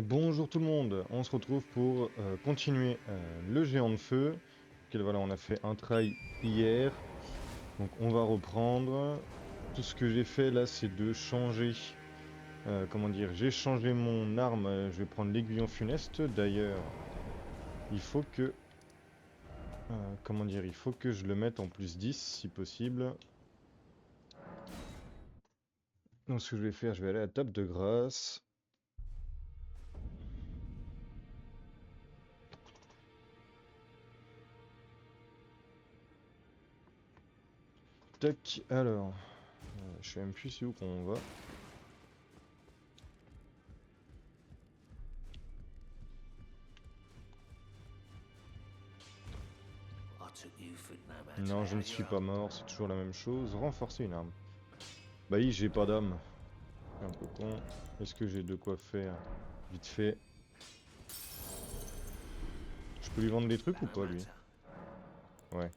Bonjour tout le monde, on se retrouve pour continuer le géant de feu. Voilà, on a fait un try hier, donc on va reprendre. Tout ce que j'ai fait là, c'est de changer, comment dire, j'ai changé mon arme, je vais prendre l'aiguillon funeste. D'ailleurs, il faut que, comment dire, il faut que je le mette en plus 10 si possible. Donc ce que je vais faire, je vais aller à la table de grâce. Tac, alors, je sais même plus c'est où qu'on va. Non, je ne suis pas mort, c'est toujours la même chose. Renforcer une arme. Bah oui, j'ai pas d'âme. Je suis un peu con. Est-ce que j'ai de quoi faire? Vite fait. Je peux lui vendre des trucs ou pas, lui? Ouais.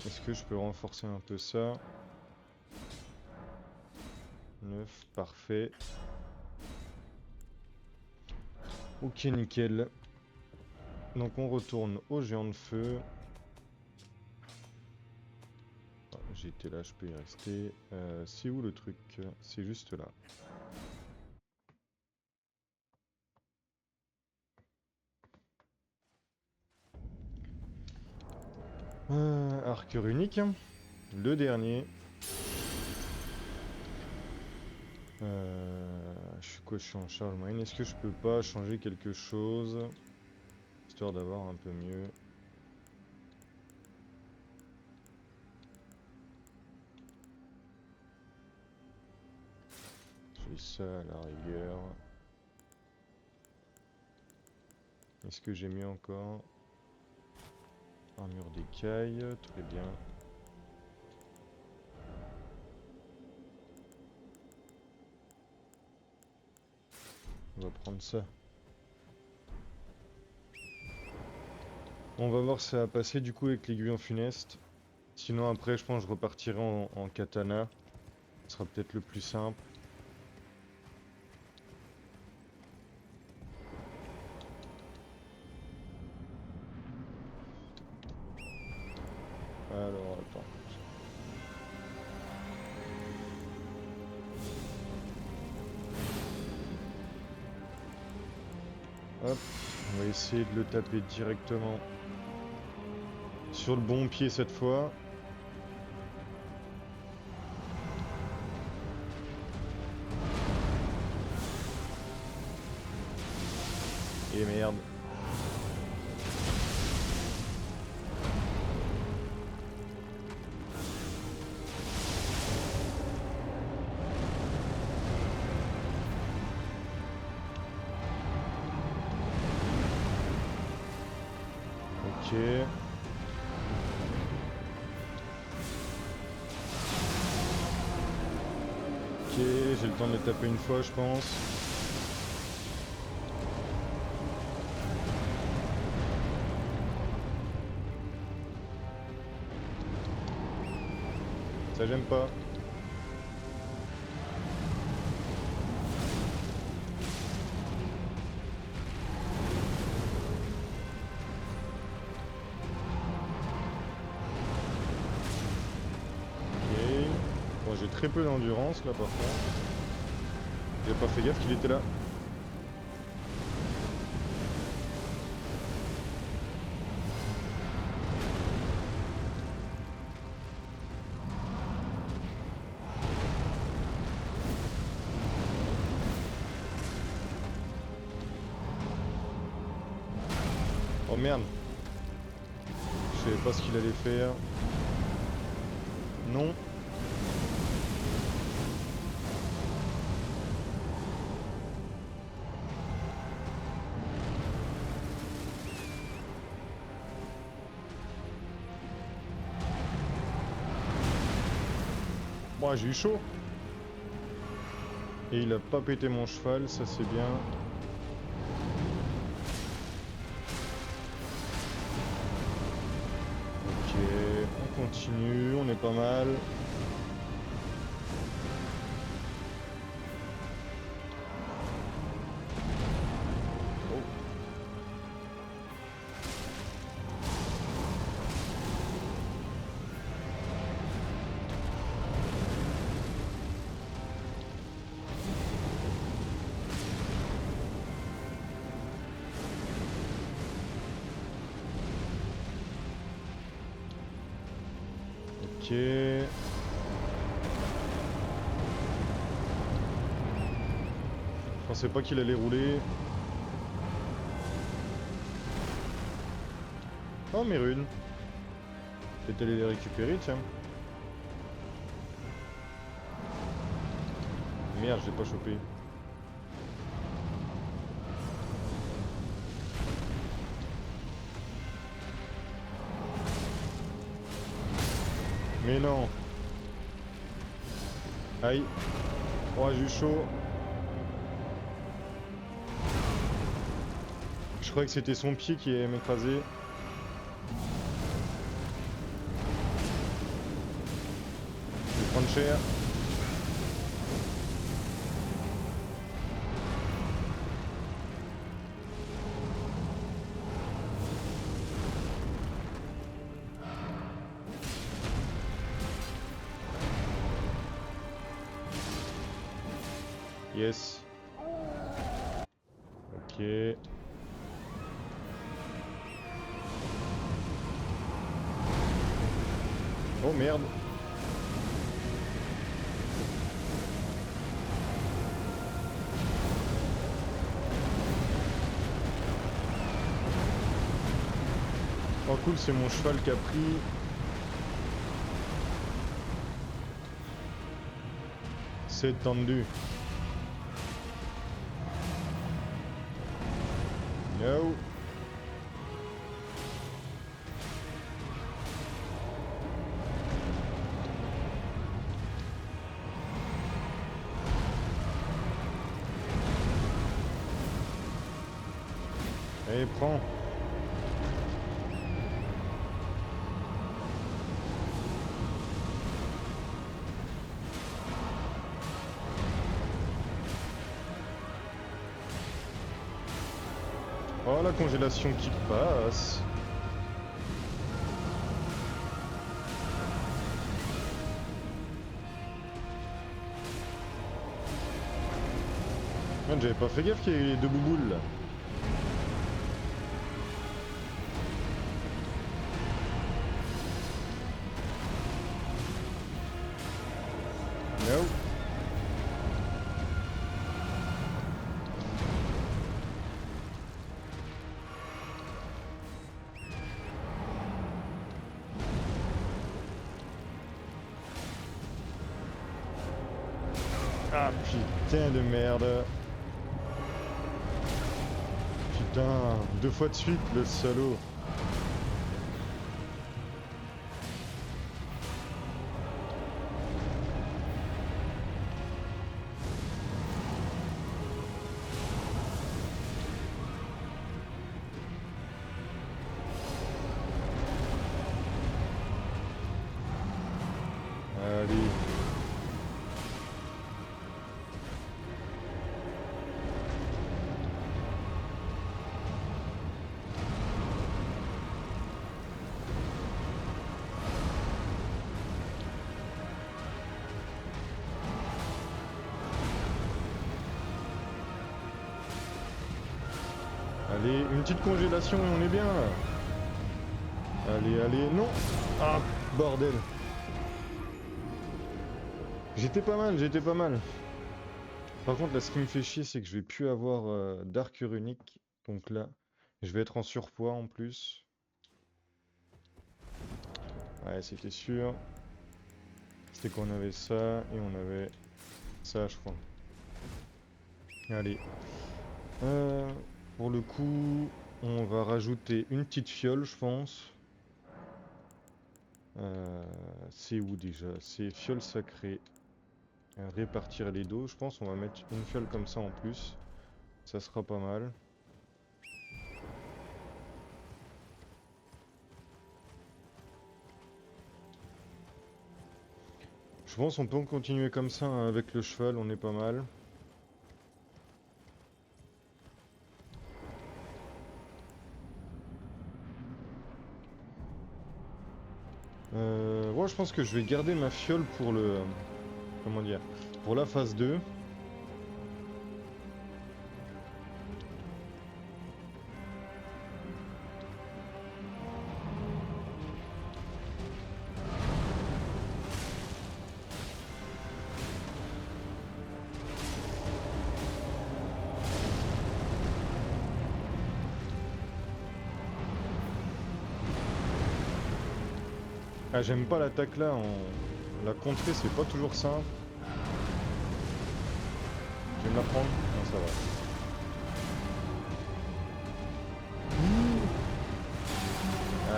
Est-ce que je peux renforcer un peu ça? 9, parfait. Ok, nickel. Donc on retourne au géant de feu. Ah, j'étais là, je peux y rester. C'est où le truc? C'est juste là. Arc runique. Le dernier. Je suis quoi? Je suis en charge moyenne. Est-ce que je peux pas changer quelque chose? Histoire d'avoir un peu mieux. J'ai ça à la rigueur. Est-ce que j'ai mieux encore? Armure d'écaille, très bien. On va prendre ça. On va voir si ça va passer du coup avec l'aiguillon funeste. Sinon après je pense que je repartirai en katana. Ce sera peut-être le plus simple. Alors attends. Hop, on va essayer de le taper directement sur le bon pied cette fois. Et merde. Ok. Ok, j'ai le temps de le taper une fois je pense. Ça j'aime pas. Ok. Bon, j'ai très peu d'endurance là par contre. J'ai pas fait gaffe qu'il était là. Oh merde. Je savais pas ce qu'il allait faire. Non. Moi j'ai eu chaud. Et il a pas pété mon cheval, ça c'est bien. Ok, on continue, on est pas mal. Ok. Je pensais pas qu'il allait rouler. Oh mes runes. Peut-être aller les récupérer, tiens. Merde, je l'ai pas chopé. Mais non. Aïe. Oh, j'ai eu chaud. Je croyais que c'était son pied qui allait m'écraser. Je vais prendre cher. Yes. Ok. Oh merde. Oh cool, c'est mon cheval qui a pris. C'est tendu. No. Allez, prends. Oh, la congélation qui passe. Merde, j'avais pas fait gaffe qu'il y avait les deux bouboules là. No. Ah putain de merde. Putain, 2 fois de suite le salaud. Allez. Allez, une petite congélation et on est bien là. Allez, allez, non. Ah, bordel. J'étais pas mal, j'étais pas mal. Par contre, là, ce qui me fait chier, c'est que je vais plus avoir d'arc runique. Donc là, je vais être en surpoids en plus. Ouais, c'était sûr. C'était qu'on avait ça et on avait ça, je crois. Allez. Euh, pour le coup, on va rajouter une petite fiole, je pense. C'est où déjà? C'est fiole sacrée. Répartir les dos. Je pense on va mettre une fiole comme ça en plus. Ça sera pas mal. Je pense on peut continuer comme ça hein, avec le cheval, on est pas mal. Ouais, je pense que je vais garder ma fiole pour le... comment dire? Pour la phase 2. Ah, j'aime pas l'attaque là, la contrer c'est pas toujours simple. Je vais me la prendre. Non, ça va.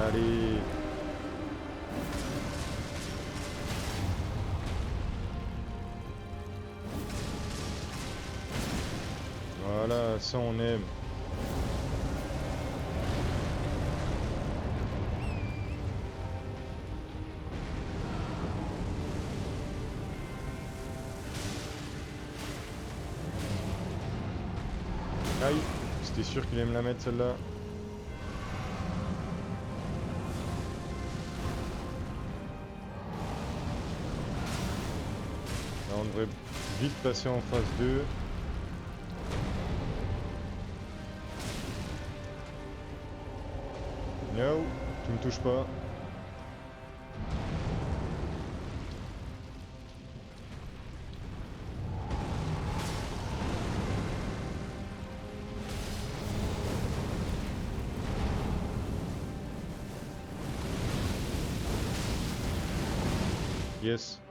Allez. Voilà, ça on aime. Aïe, c'était sûr qu'il allait me la mettre celle-là. Là, on devrait vite passer en phase 2. No, tu me touches pas. Yes.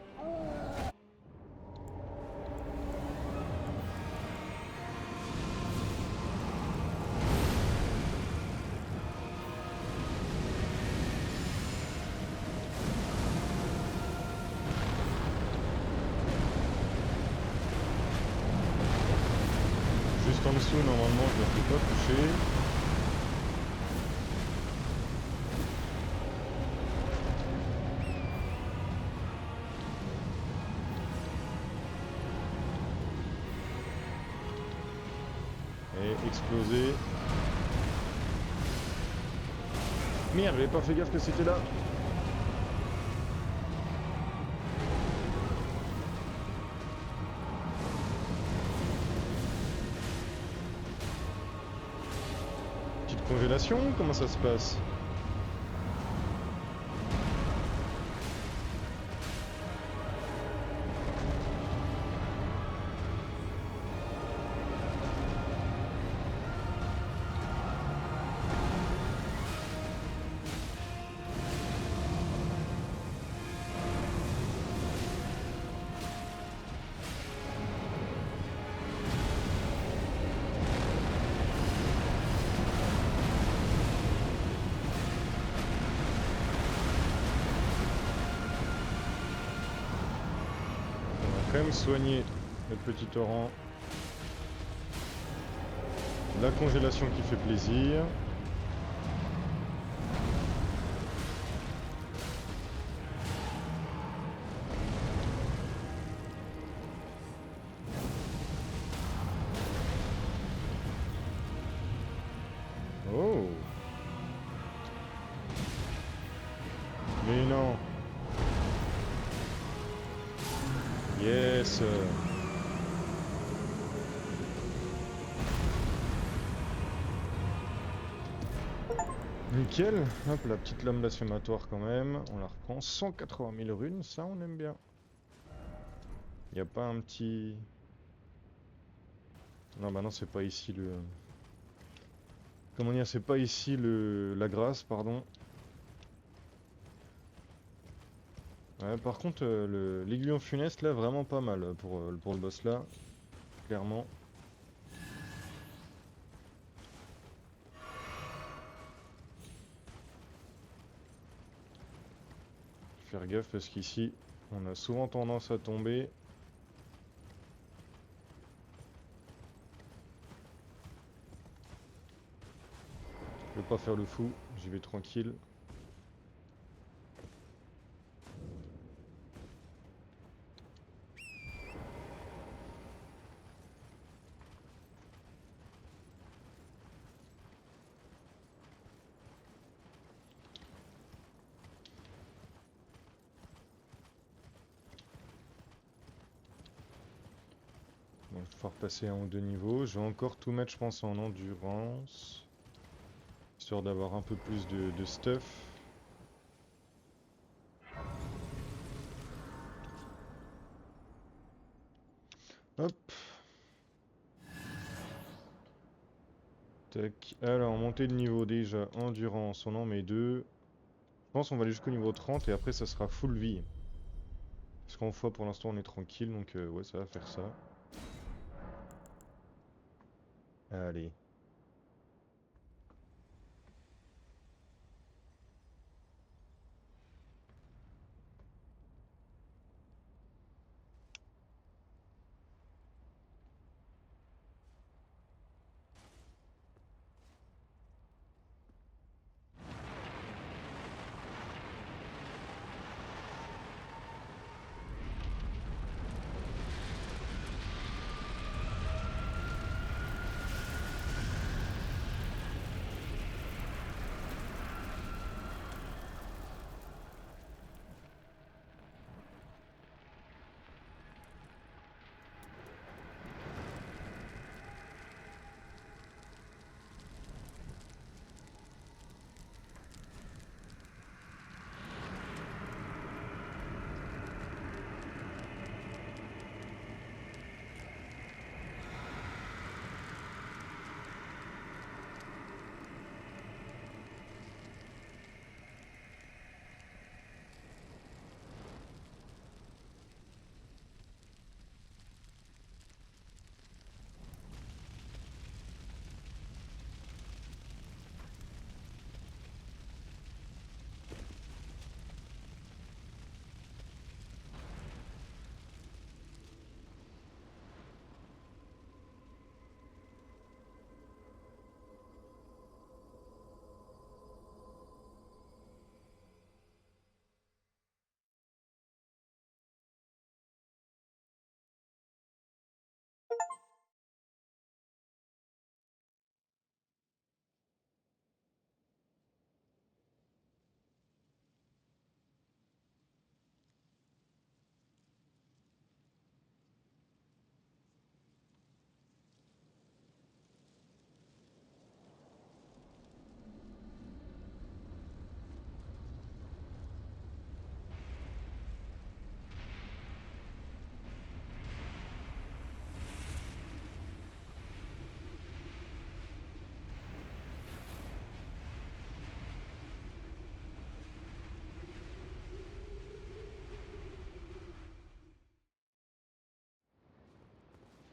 Juste en dessous, normalement, je ne peux pas toucher. Et exploser. Merde, j'avais pas fait gaffe que c'était là. Petite congélation, comment ça se passe? Quand même soigner le petit torrent. La congélation qui fait plaisir. Oh. Mais non. Yes. Nickel. Hop, la petite lame blasphématoire quand même. On la reprend. 180 000 runes, ça on aime bien. Y a pas un petit... Non, bah non, c'est pas ici le... Comment dire, c'est pas ici la grâce, pardon. Ouais, par contre, l'aiguillon funeste, là, vraiment pas mal pour le boss là. Clairement. Faire gaffe parce qu'ici, on a souvent tendance à tomber. Je vais pas faire le fou, j'y vais tranquille. Bon, il va falloir passer un ou deux niveaux. Je vais encore tout mettre, je pense, en endurance. Histoire d'avoir un peu plus de stuff. Hop. Tac. Alors, montée de niveau déjà. Endurance, on en met deux. pense qu'on va aller jusqu'au niveau 30 et après ça sera full vie. Parce qu'en foi pour l'instant on est tranquille, donc ouais ça va faire ça. Allez.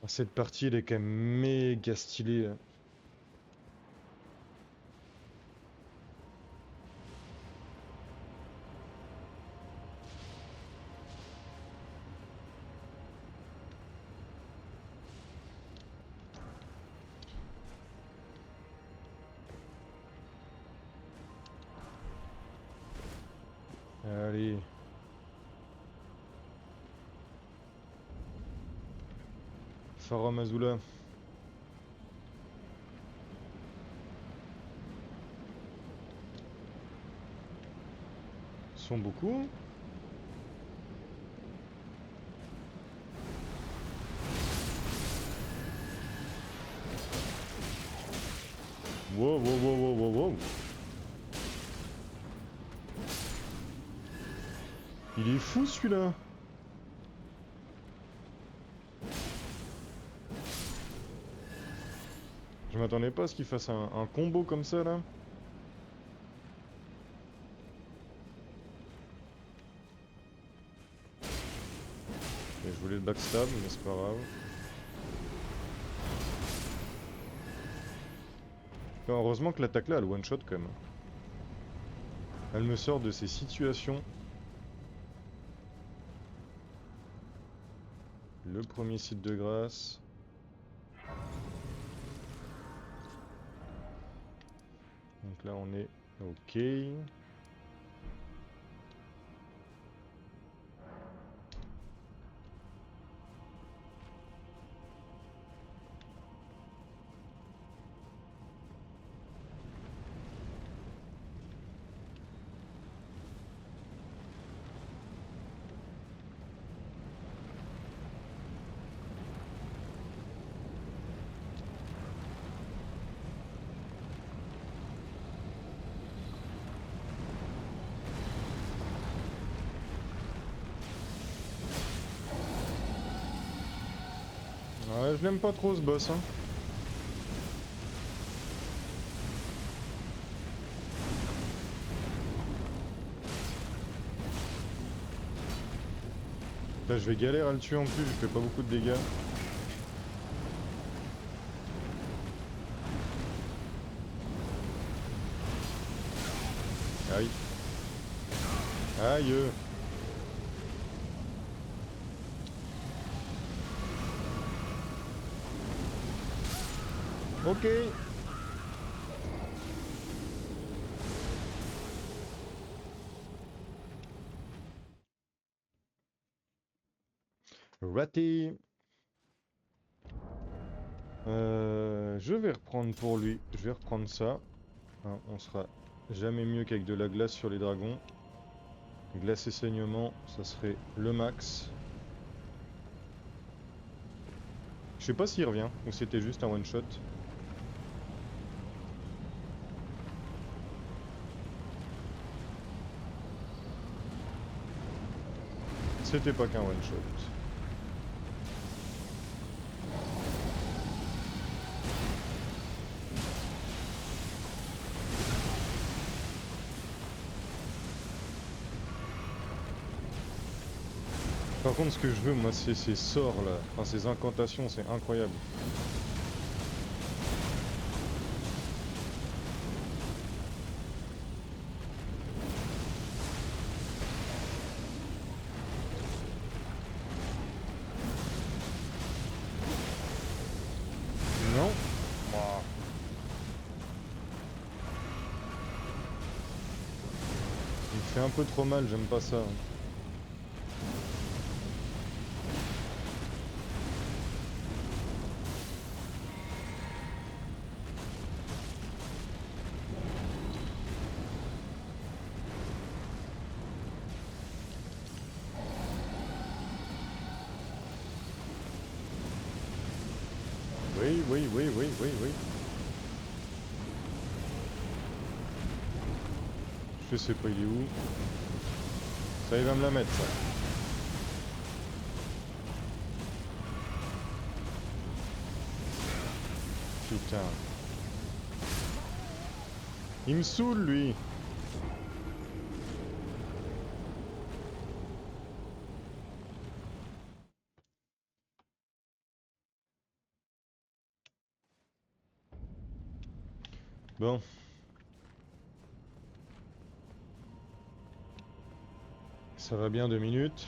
Cette partie elle est quand même méga stylée. Allez. Farah Mazula. Ils sont beaucoup. Wow, wow, wow, wow, wow, wow. Il est fou celui-là. Je m'attendais pas à ce qu'il fasse un combo comme ça là. Et je voulais le backstab, mais c'est pas grave. Enfin, heureusement que l'attaque là, elle one shot quand même. Elle me sort de ces situations. Le premier site de grâce. Donc là on est ok. Ouais, je l'aime pas trop ce boss hein. Là, je vais galérer à le tuer en plus, je fais pas beaucoup de dégâts. Aïe. Aïe. Ok. Raté. Je vais reprendre pour lui. Je vais reprendre ça. Hein, on sera jamais mieux qu'avec de la glace sur les dragons. Glace et saignement, ça serait le max. Je sais pas s'il revient ou c'était juste un one shot. C'était pas qu'un one shot. Par contre, ce que je veux, moi, c'est ces sorts là. Enfin, ces incantations, c'est incroyable. Non? Ouah. Il me fait un peu trop mal, j'aime pas ça. Oui, oui, oui, oui, oui, oui. Je sais pas, il est où? Ça, il va me la mettre, ça. Putain. Il me saoule, lui. Bon. Ça va bien 2 minutes.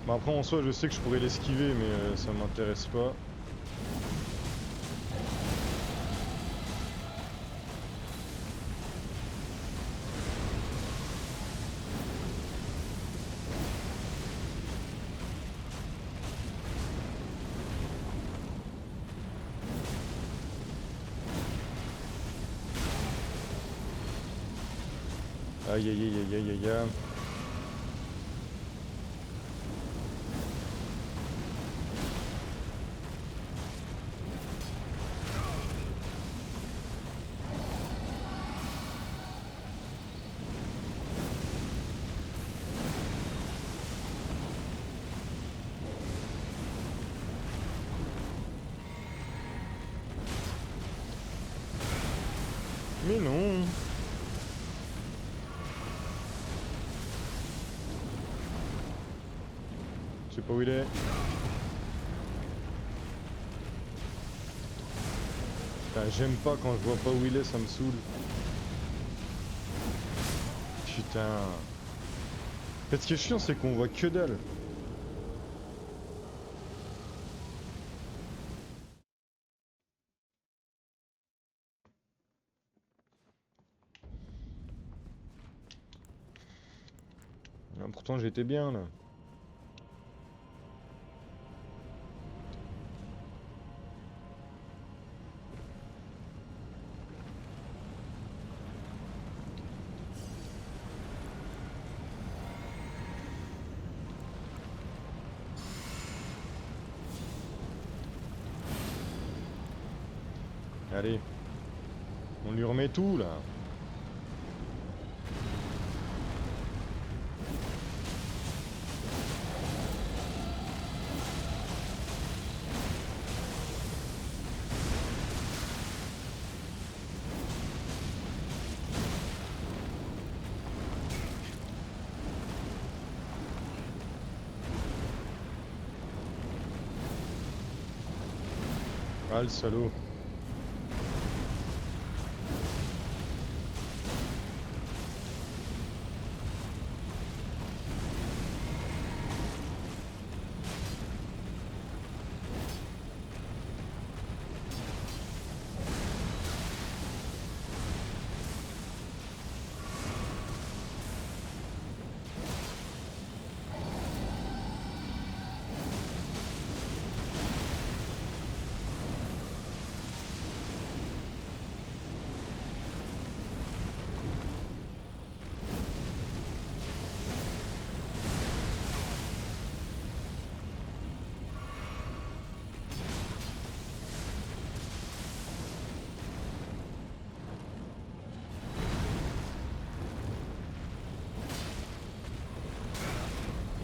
Bon, après, en soi, je sais que je pourrais l'esquiver, mais ça m'intéresse pas. Aïe aïe aïe aïe aïe aïe aïe. Mais non. Je sais pas où il est. Putain, j'aime pas quand je vois pas où il est, ça me saoule. Putain. En fait, ce qui est chiant, c'est qu'on voit que dalle. Ah, pourtant, j'étais bien là. Allez. On lui remet tout là. Ah le salaud.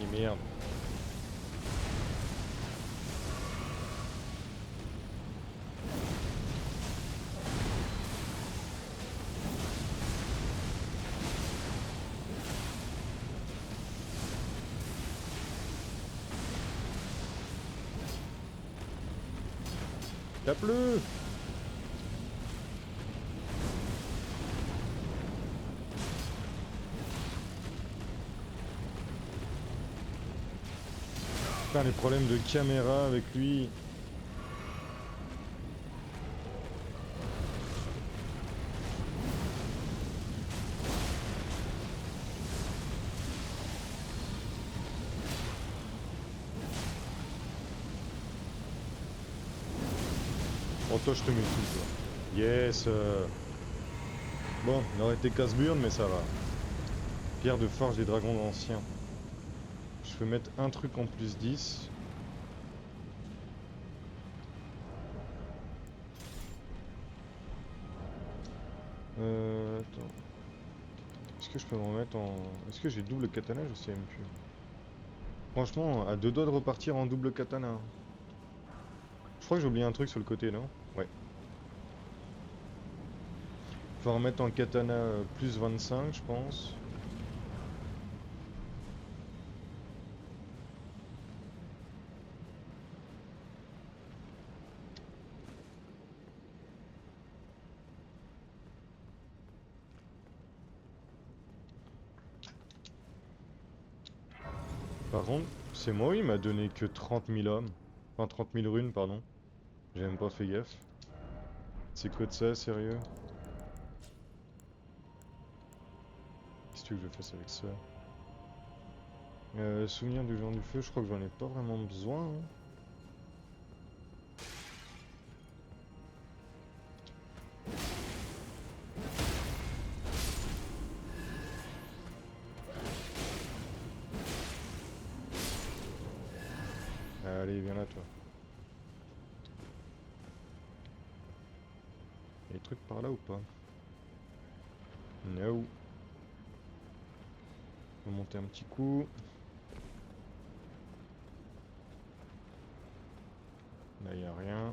Et merde. Tape-le! Putain, les problèmes de caméra avec lui. Oh toi je te mets tout toi. Yes. Bon, il aurait été casse-burne mais ça va. Pierre de forge des dragons anciens. Je peux mettre un truc en plus 10. Attends. Est-ce que je peux me remettre en... Est-ce que j'ai double katana? Je sais même plus. Franchement, à deux doigts de repartir en double katana. Je crois que j'ai oublié un truc sur le côté, non? Ouais. Faut remettre en katana plus 25, je pense. Par contre, c'est moi, il m'a donné que 30 000 hommes. Enfin, 30 000 runes, pardon. J'ai même pas fait gaffe. C'est quoi de ça, sérieux? Qu'est-ce que tu veux que je fasse avec ça? Souvenir du genre du feu, je crois que j'en ai pas vraiment besoin, hein. Allez, viens là, toi. Y'a des trucs par là ou pas? No. On va monter un petit coup. Là, y'a rien.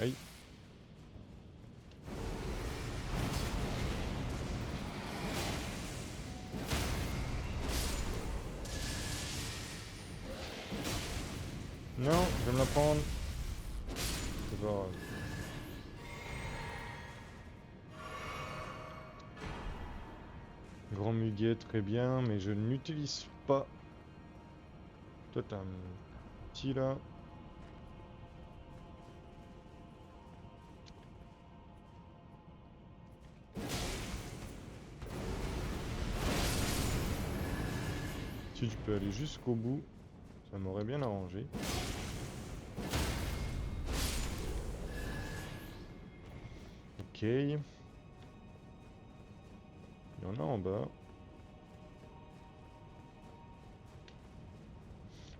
Aïe. Non, je vais me la prendre. C'est pas grave. Grand muguet, très bien, mais je n'utilise pas. Toi, t'as un petit là. Si tu peux aller jusqu'au bout, ça m'aurait bien arrangé. Ok. Il y en a en bas.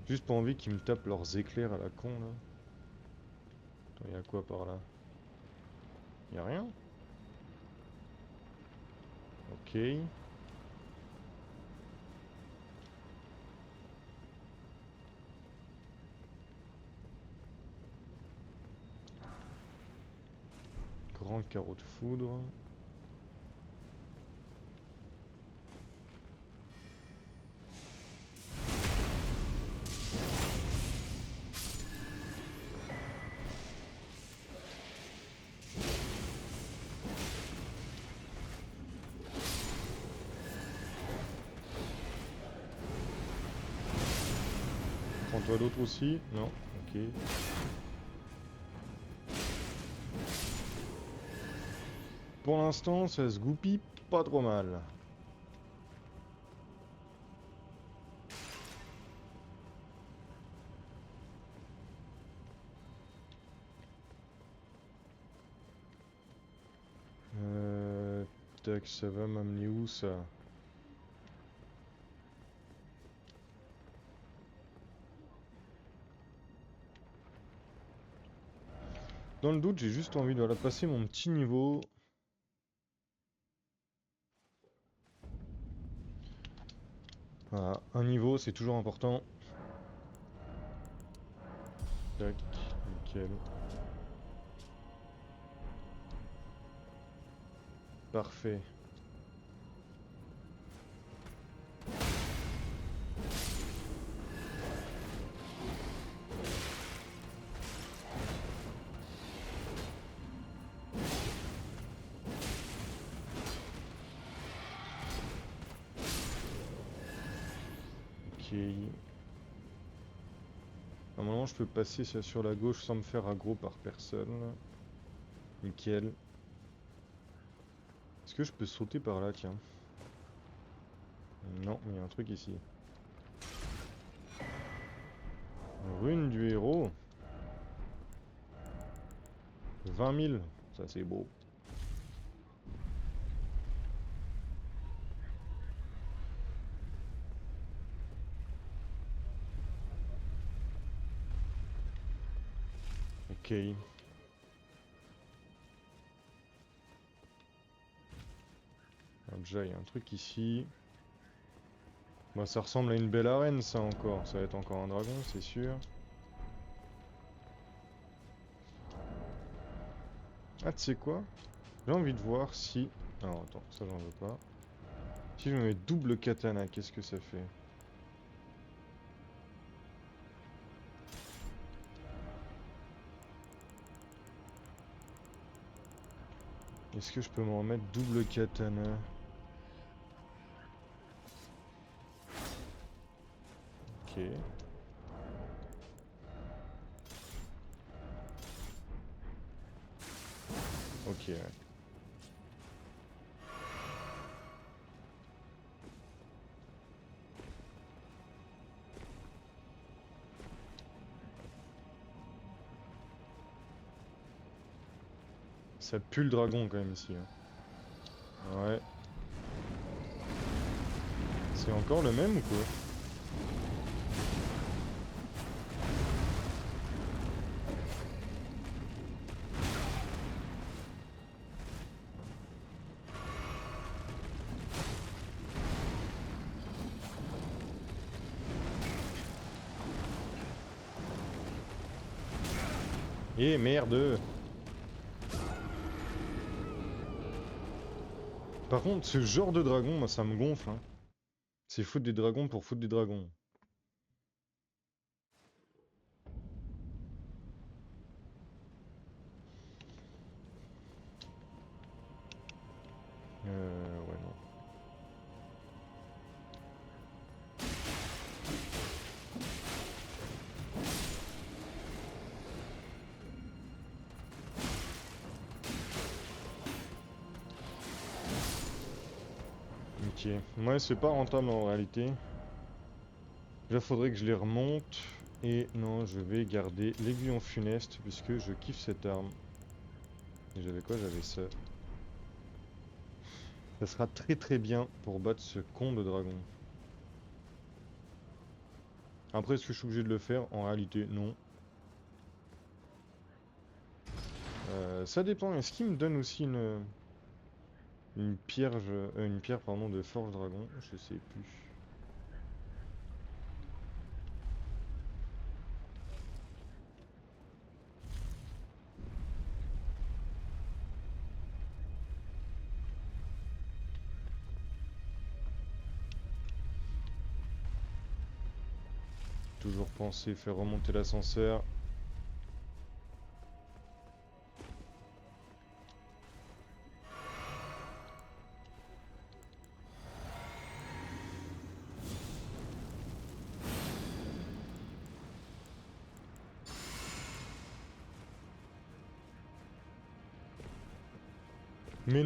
Juste pas envie qu'ils me tapent leurs éclairs à la con là. Attends, y a quoi par là? Y a rien? Ok. Grand carreau de foudre. Prends-toi d'autres aussi? Non, ok. Pour l'instant, ça se goupille pas trop mal. Tac, ça va m'amener où ça? Dans le doute, j'ai juste envie de passer mon petit niveau. Voilà, un niveau, c'est toujours important. Tac, nickel. Parfait. Ok. Normalement, je peux passer ça sur la gauche sans me faire aggro par personne. Nickel. Est-ce que je peux sauter par là, tiens? Non, mais il y a un truc ici. Rune du héros. 20 000, ça c'est beau. Ok. Alors déjà, il y a un truc ici. Bon, ça ressemble à une belle arène, ça encore. Ça va être encore un dragon, c'est sûr. Ah, tu sais quoi? J'ai envie de voir si... Alors, attends, ça j'en veux pas. Si je me mets double katana, qu'est-ce que ça fait? Est-ce que je peux m'en remettre double katana? Ok. Ok, ouais. Ça pue le dragon quand même ici, hein. Ouais. C'est encore le même ou quoi? Eh merde! Par contre, ce genre de dragon, moi ça me gonfle, hein. C'est foutre des dragons pour foutre des dragons. Ouais, non. Ok. Ouais, c'est pas rentable en réalité. Là, faudrait que je les remonte. Et non, je vais garder l'aiguillon funeste puisque je kiffe cette arme. Et j'avais quoi? J'avais ça. Ça sera très très bien pour battre ce con de dragon. Après, est-ce que je suis obligé de le faire? En réalité, non. Ça dépend. Est-ce qu'il me donne aussi une pierre, une pierre pardon, de forge dragon? Je sais plus. Toujours penser faire remonter l'ascenseur. Mais...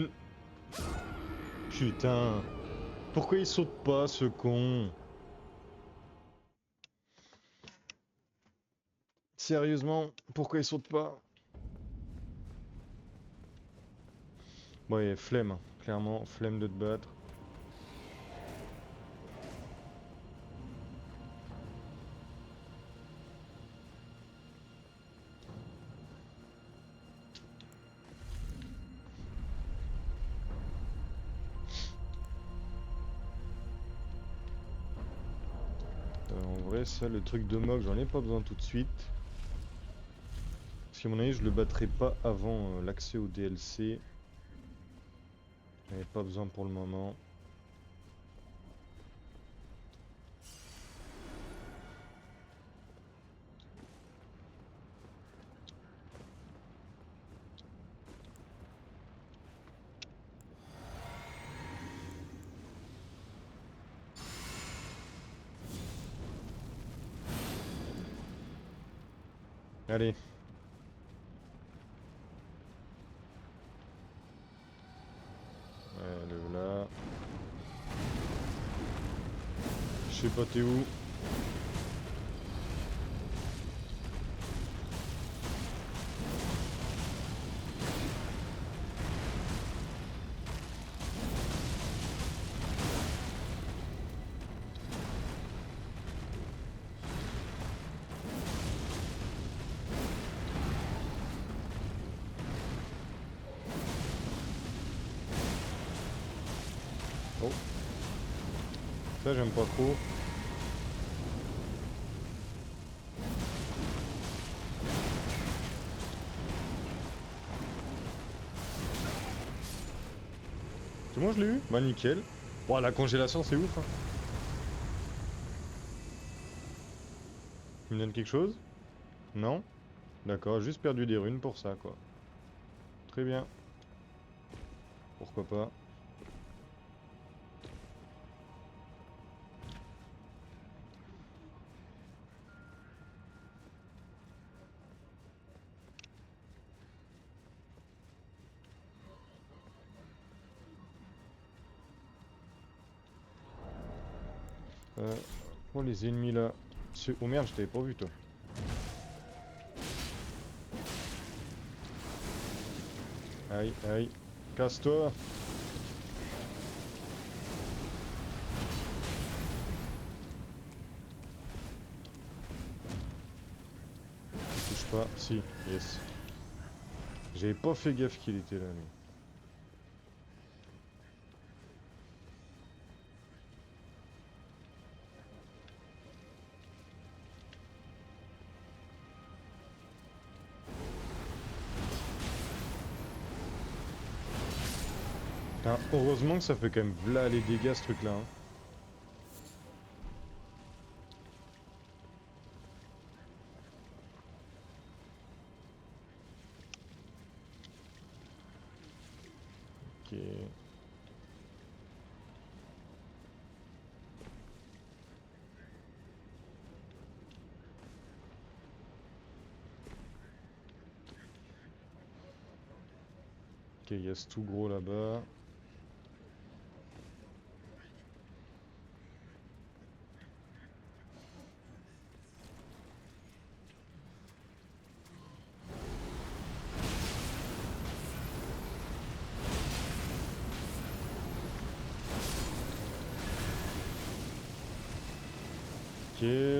Putain. Pourquoi il saute pas, ce con? Sérieusement, pourquoi il saute pas? Ouais, flemme, hein. Clairement, flemme de te battre. En vrai, ça, le truc de mock, j'en ai pas besoin tout de suite. Parce qu'à mon avis, je le battrai pas avant l'accès au DLC. J'en ai pas besoin pour le moment. Allez. Ouais, le là. Je sais pas t'es où. Oh. Ça, j'aime pas trop. C'est moi, je l'ai eu? Bah, nickel. Bon, la congélation, c'est ouf, hein. Il me donne quelque chose? Non? D'accord, juste perdu des runes pour ça, quoi. Très bien. Pourquoi pas. Oh, les ennemis là. Oh merde, je t'avais pas vu, toi. Aïe, aïe. Casse-toi. Touche pas. Si, yes. J'avais pas fait gaffe qu'il était là, lui. Putain, heureusement que ça fait quand même v'là les dégâts, ce truc-là, hein. Ok. Ok, il y a ce tout gros là-bas.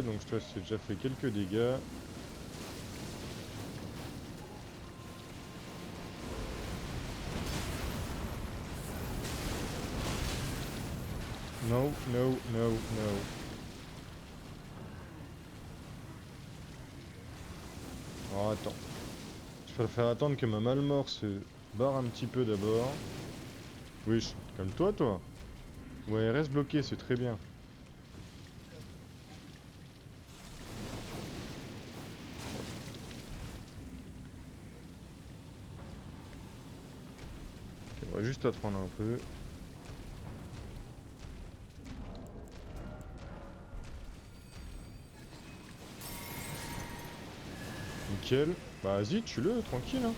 donc toi j'ai déjà fait quelques dégâts. No, no, no, no. Alors attends. Je préfère attendre que ma Malmort se barre un petit peu d'abord. Oui, calme-toi toi. Ouais, reste bloqué, c'est très bien. Ok, on va juste attendre un peu. Nickel. Bah vas-y, tue-le, tranquille. Hein.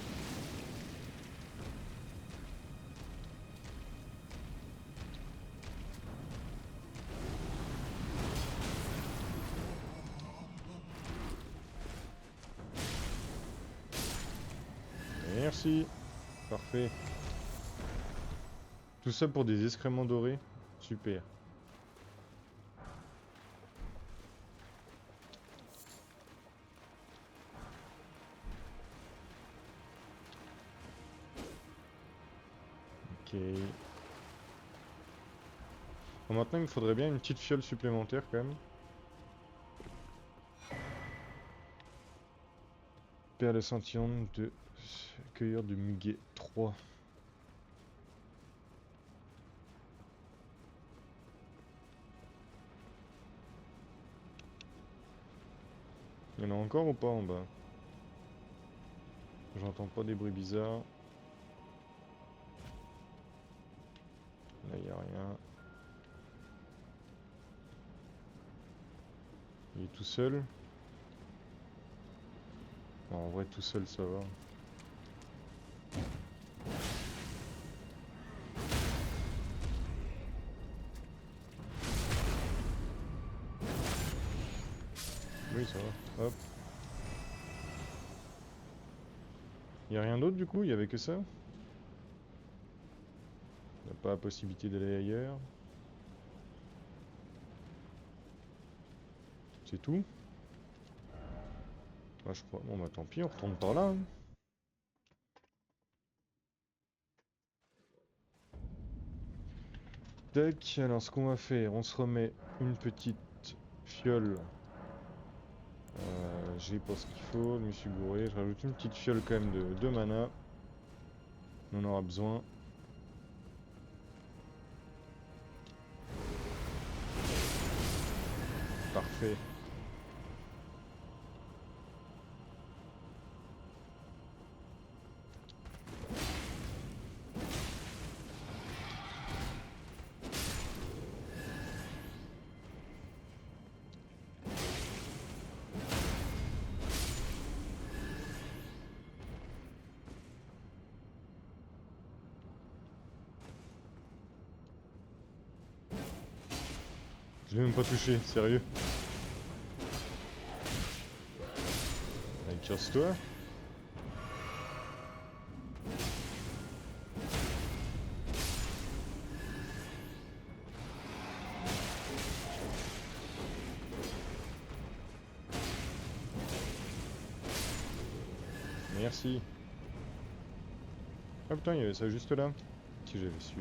Merci. Parfait. Tout ça pour des excréments dorés. Super. Ok. Bon, maintenant, il me faudrait bien une petite fiole supplémentaire quand même. Perle scintillante de cueilleur de muguet 3. Il y en a encore ou pas en bas? J'entends pas des bruits bizarres. Là, y a rien. Il est tout seul. Bon, en vrai, tout seul, ça va. Oui, ça va. Hop. Y a rien d'autre du coup? Il y avait que ça? Y a pas la possibilité d'aller ailleurs? C'est tout? Bah, je crois. Bon, bah tant pis, on retourne par là. Hein. Tac, alors ce qu'on va faire, on se remet une petite fiole. J'ai pas ce qu'il faut, je me suis gouré. Je rajoute une petite fiole quand même de mana. On en aura besoin. Parfait. Je l'ai même pas touché, sérieux. Allez, casse-toi. Merci. Ah putain, il y avait ça juste là. Si j'avais su.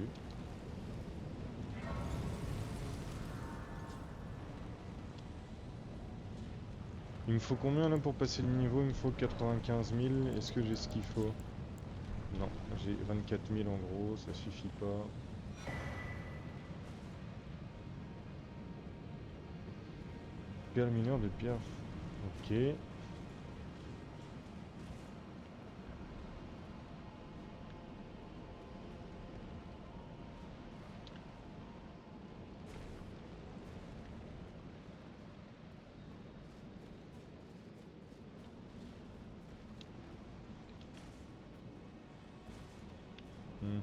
Il me faut combien là pour passer le niveau? Il me faut 95 000. Est-ce que j'ai ce qu'il faut? Non, j'ai 24 000 en gros, ça suffit pas. Perle mineure de pierre. Ok. Mhm.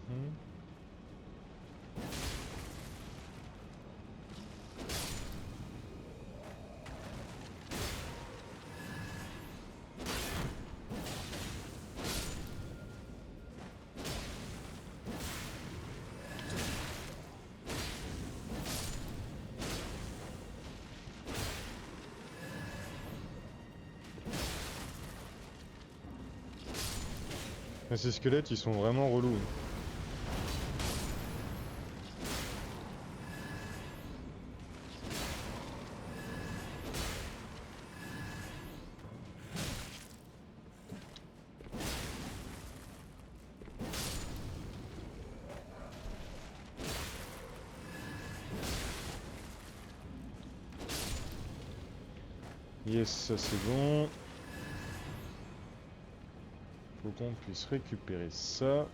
Mais ces squelettes, ils sont vraiment relous. Yes, ça c'est bon. Faut qu'on puisse récupérer ça.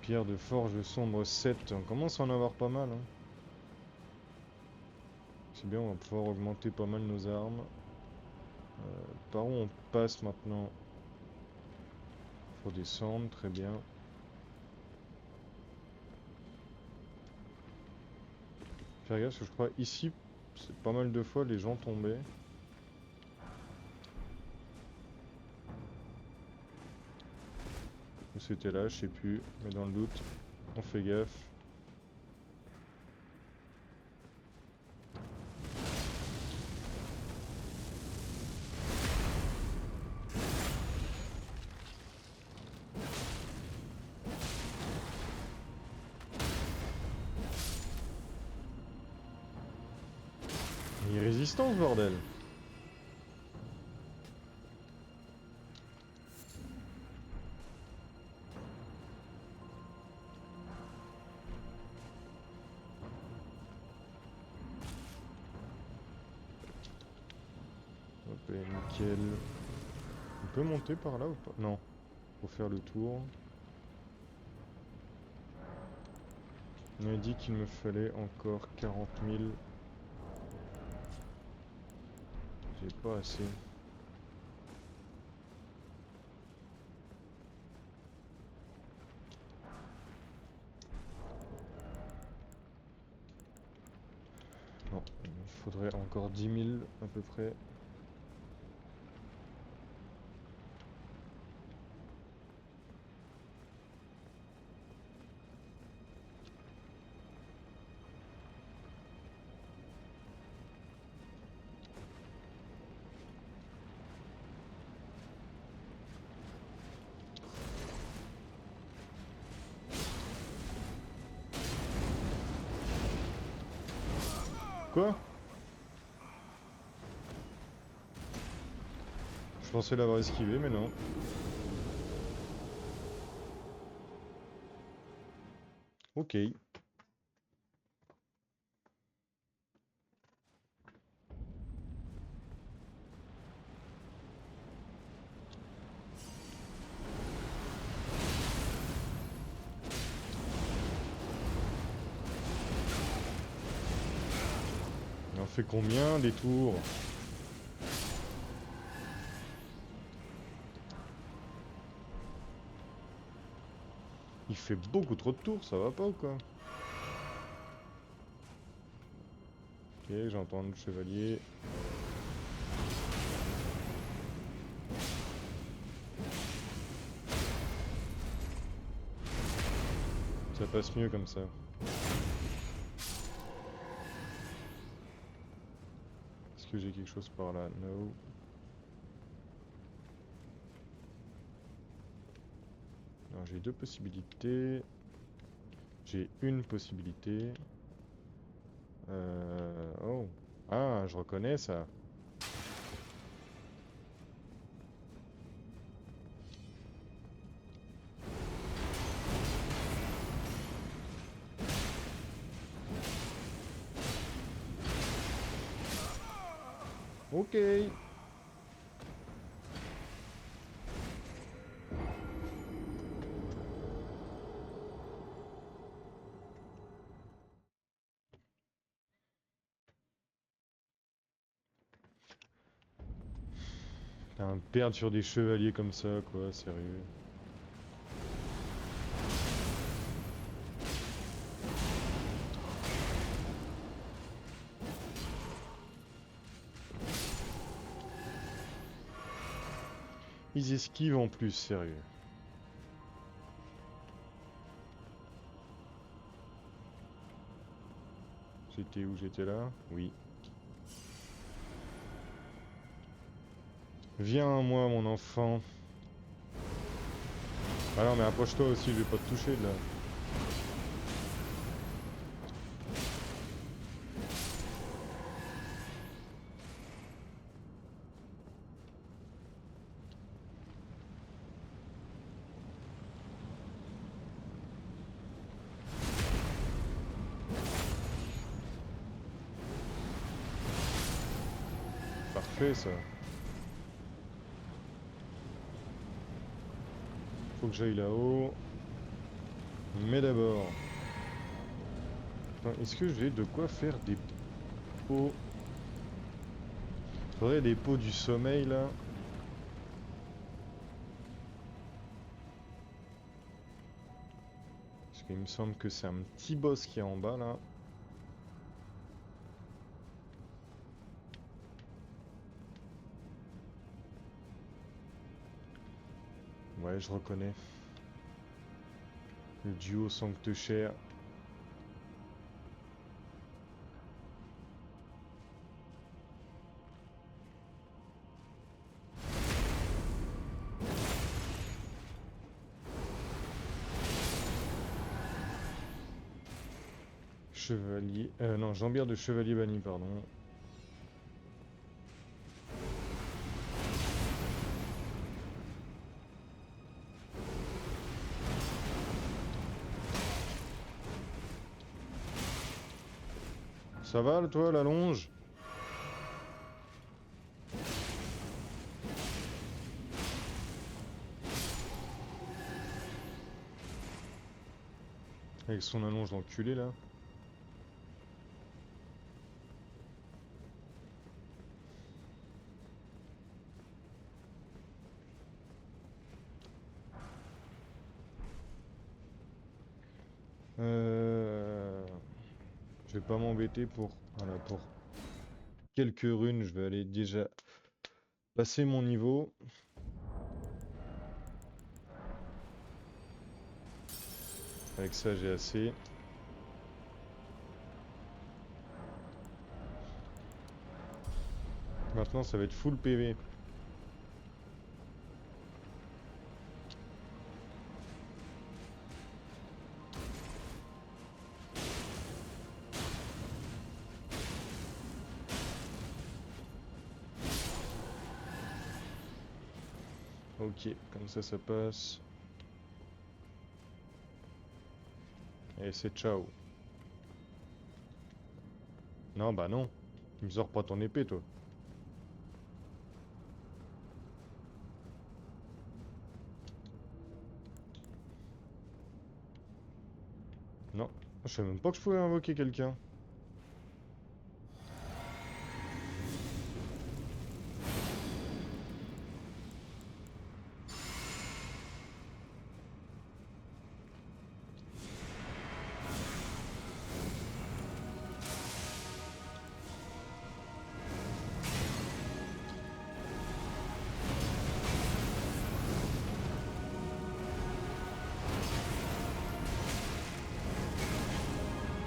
Pierre de forge sombre 7. On commence à en avoir pas mal. Hein. C'est bien, on va pouvoir augmenter pas mal nos armes. Par où on passe maintenant? Faut descendre, très bien. Faire gaffe, parce que je crois ici, c'est pas mal de fois les gens tombaient. Ou c'était là, je sais plus, mais dans le doute, on fait gaffe. Il est résistant ce bordel. Hop, et nickel. On peut monter par là ou pas? Non. Faut faire le tour. On m'a dit qu'il me fallait encore 40 000. J'ai pas assez. Non, il me faudrait encore 10 000 à peu près. Quoi? Je pensais l'avoir esquivé, mais non. Ok. Il en fait combien des tours? Il fait beaucoup trop de tours, ça va pas ou quoi? Ok, j'entends le chevalier. Ça passe mieux comme ça. Est-ce que j'ai quelque chose par là? No. Alors j'ai deux possibilités. J'ai une possibilité. Oh. Ah, je reconnais ça. Ok. Un perdre sur des chevaliers comme ça, quoi, sérieux. Ils esquivent en plus, sérieux. J'étais où? J'étais là? Oui. Viens à moi, mon enfant. Ah non mais approche-toi aussi, je vais pas te toucher là. Parfait ça. Faut que j'aille là-haut. Mais d'abord... Est-ce que j'ai de quoi faire des pots? Faudrait des pots du sommeil là. Parce qu'il me semble que c'est un petit boss qui est en bas là. Ouais, je reconnais. Le duo Sancte-Cher. Chevalier... non, jambière de chevalier banni, pardon. Ça va, toi, la longe? Avec son allonge d'enculé, là. Je vais pas m'embêter pour... Voilà, pour quelques runes, je vais aller déjà passer mon niveau. Avec ça, j'ai assez. Maintenant, ça va être full PV. Ok, comme ça passe. Et c'est ciao. Non, bah non. Tu me sors pas ton épée, toi. Non. Je savais même pas que je pouvais invoquer quelqu'un.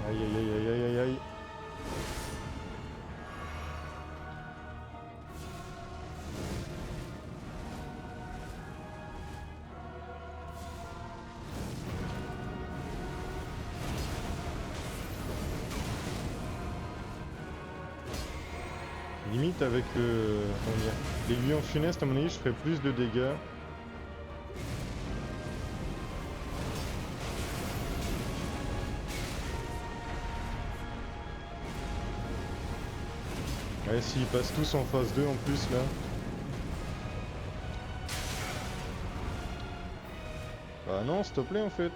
Aïe aïe aïe aïe aïe aïe aïe. Limite avec le... comment dire, l'aiguillon funeste, à mon avis, je ferais plus de dégâts. Ouais, s'ils passent tous en phase 2 en plus, là. Bah non, s'il te plaît, en fait.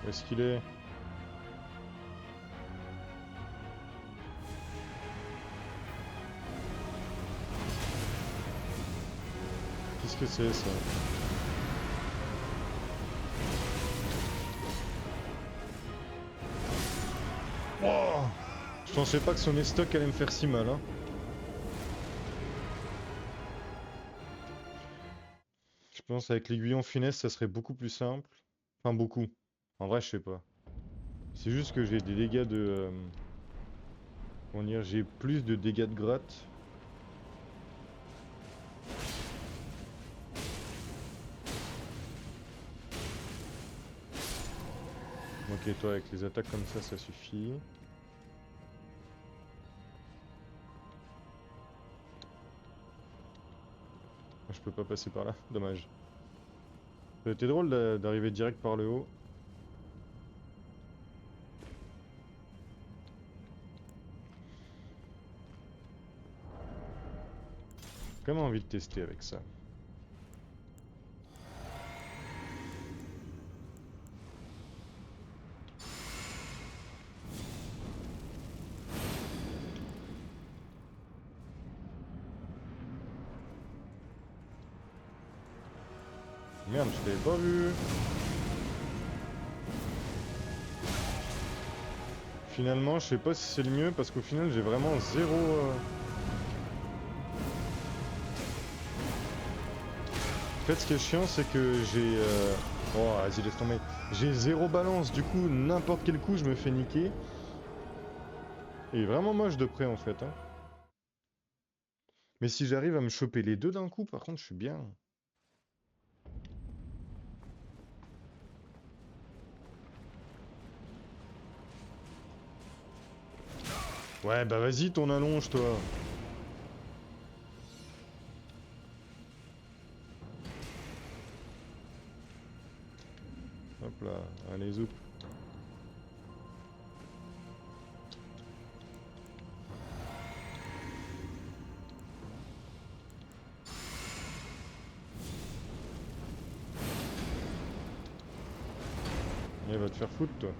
Où est-ce qu'il est? Qu'est-ce que c'est, ça? Oh, je pensais pas que son estoc allait me faire si mal, hein. pense avec l'aiguillon funeste, ça serait beaucoup plus simple. Enfin, beaucoup. En vrai, je sais pas. C'est juste que j'ai des dégâts de... comment dire? J'ai plus de dégâts de gratte. Ok, toi, avec les attaques comme ça suffit. Je peux pas passer par là, dommage. Ça aurait été drôle d'arriver direct par le haut. J'ai quand même envie de tester avec ça. Merde, je t'avais pas vu. Finalement, je sais pas si c'est le mieux parce qu'au final, j'ai vraiment zéro... En fait, ce qui est chiant, c'est que j'ai... Oh, vas-y, laisse tomber. J'ai zéro balance, du coup, n'importe quel coup, je me fais niquer. Et vraiment moche de près, en fait. Hein. Mais si j'arrive à me choper les deux d'un coup, par contre, je suis bien. Ouais, bah vas-y, ton allonge, toi. Hop là, allez, zoup. Il va te faire foutre, toi.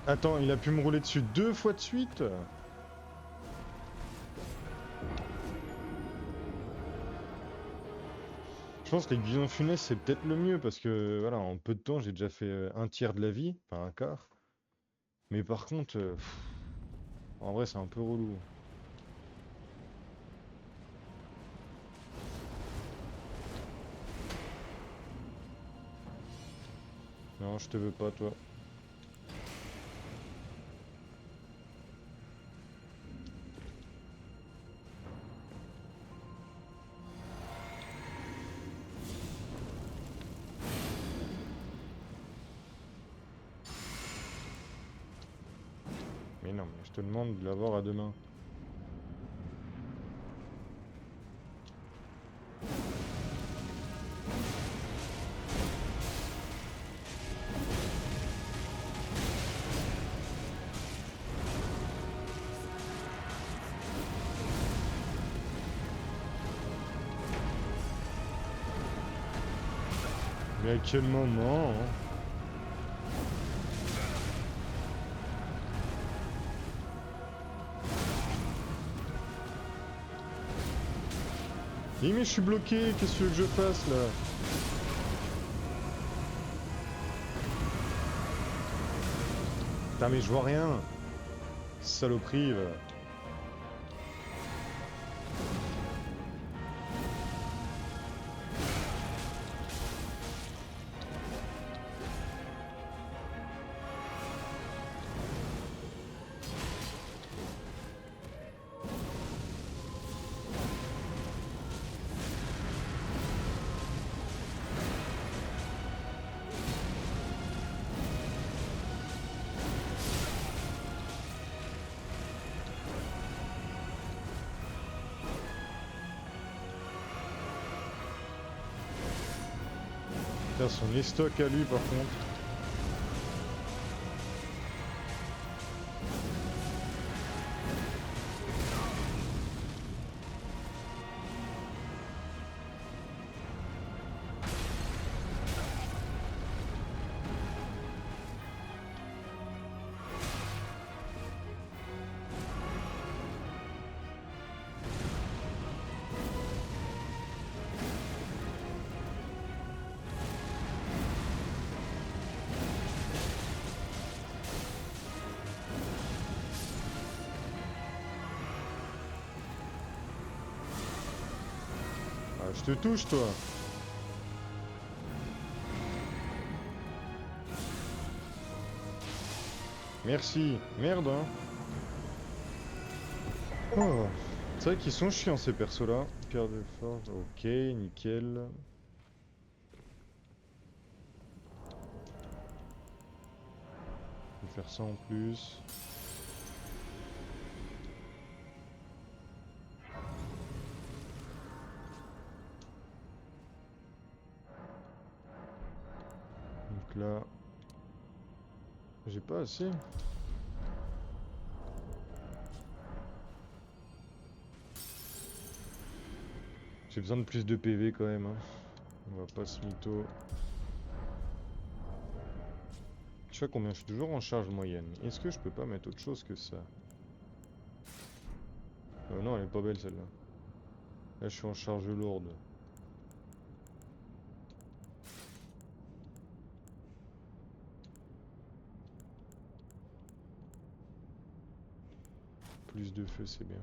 Attends, il a pu me rouler dessus 2 fois de suite? Je pense que l'aiguillon funeste, c'est peut-être le mieux parce que, voilà, en peu de temps, j'ai déjà fait un tiers de la vie, enfin un quart. Mais par contre, en vrai, c'est un peu relou. Non, je te veux pas, toi. Mais non, mais je te demande de l'avoir à 2 mains. Mais à quel moment, hein? Eh, mais je suis bloqué, qu'est-ce que tu veux que je fasse là? Putain, mais je vois rien. Saloperie, va. Putain, son estoc à lui par contre. Je te touche, toi. Merci. Merde, hein. Oh. C'est vrai qu'ils sont chiants, ces persos-là. Pierre de force. Ok, nickel. Je vais faire ça en plus. Donc là... J'ai pas assez. J'ai besoin de plus de PV quand même, hein. On va pas se mytho. Je sais combien je suis toujours en charge moyenne. Est-ce que je peux pas mettre autre chose que ça? Non, elle est pas belle celle-là. Là, je suis en charge lourde. Plus de feu, c'est bien.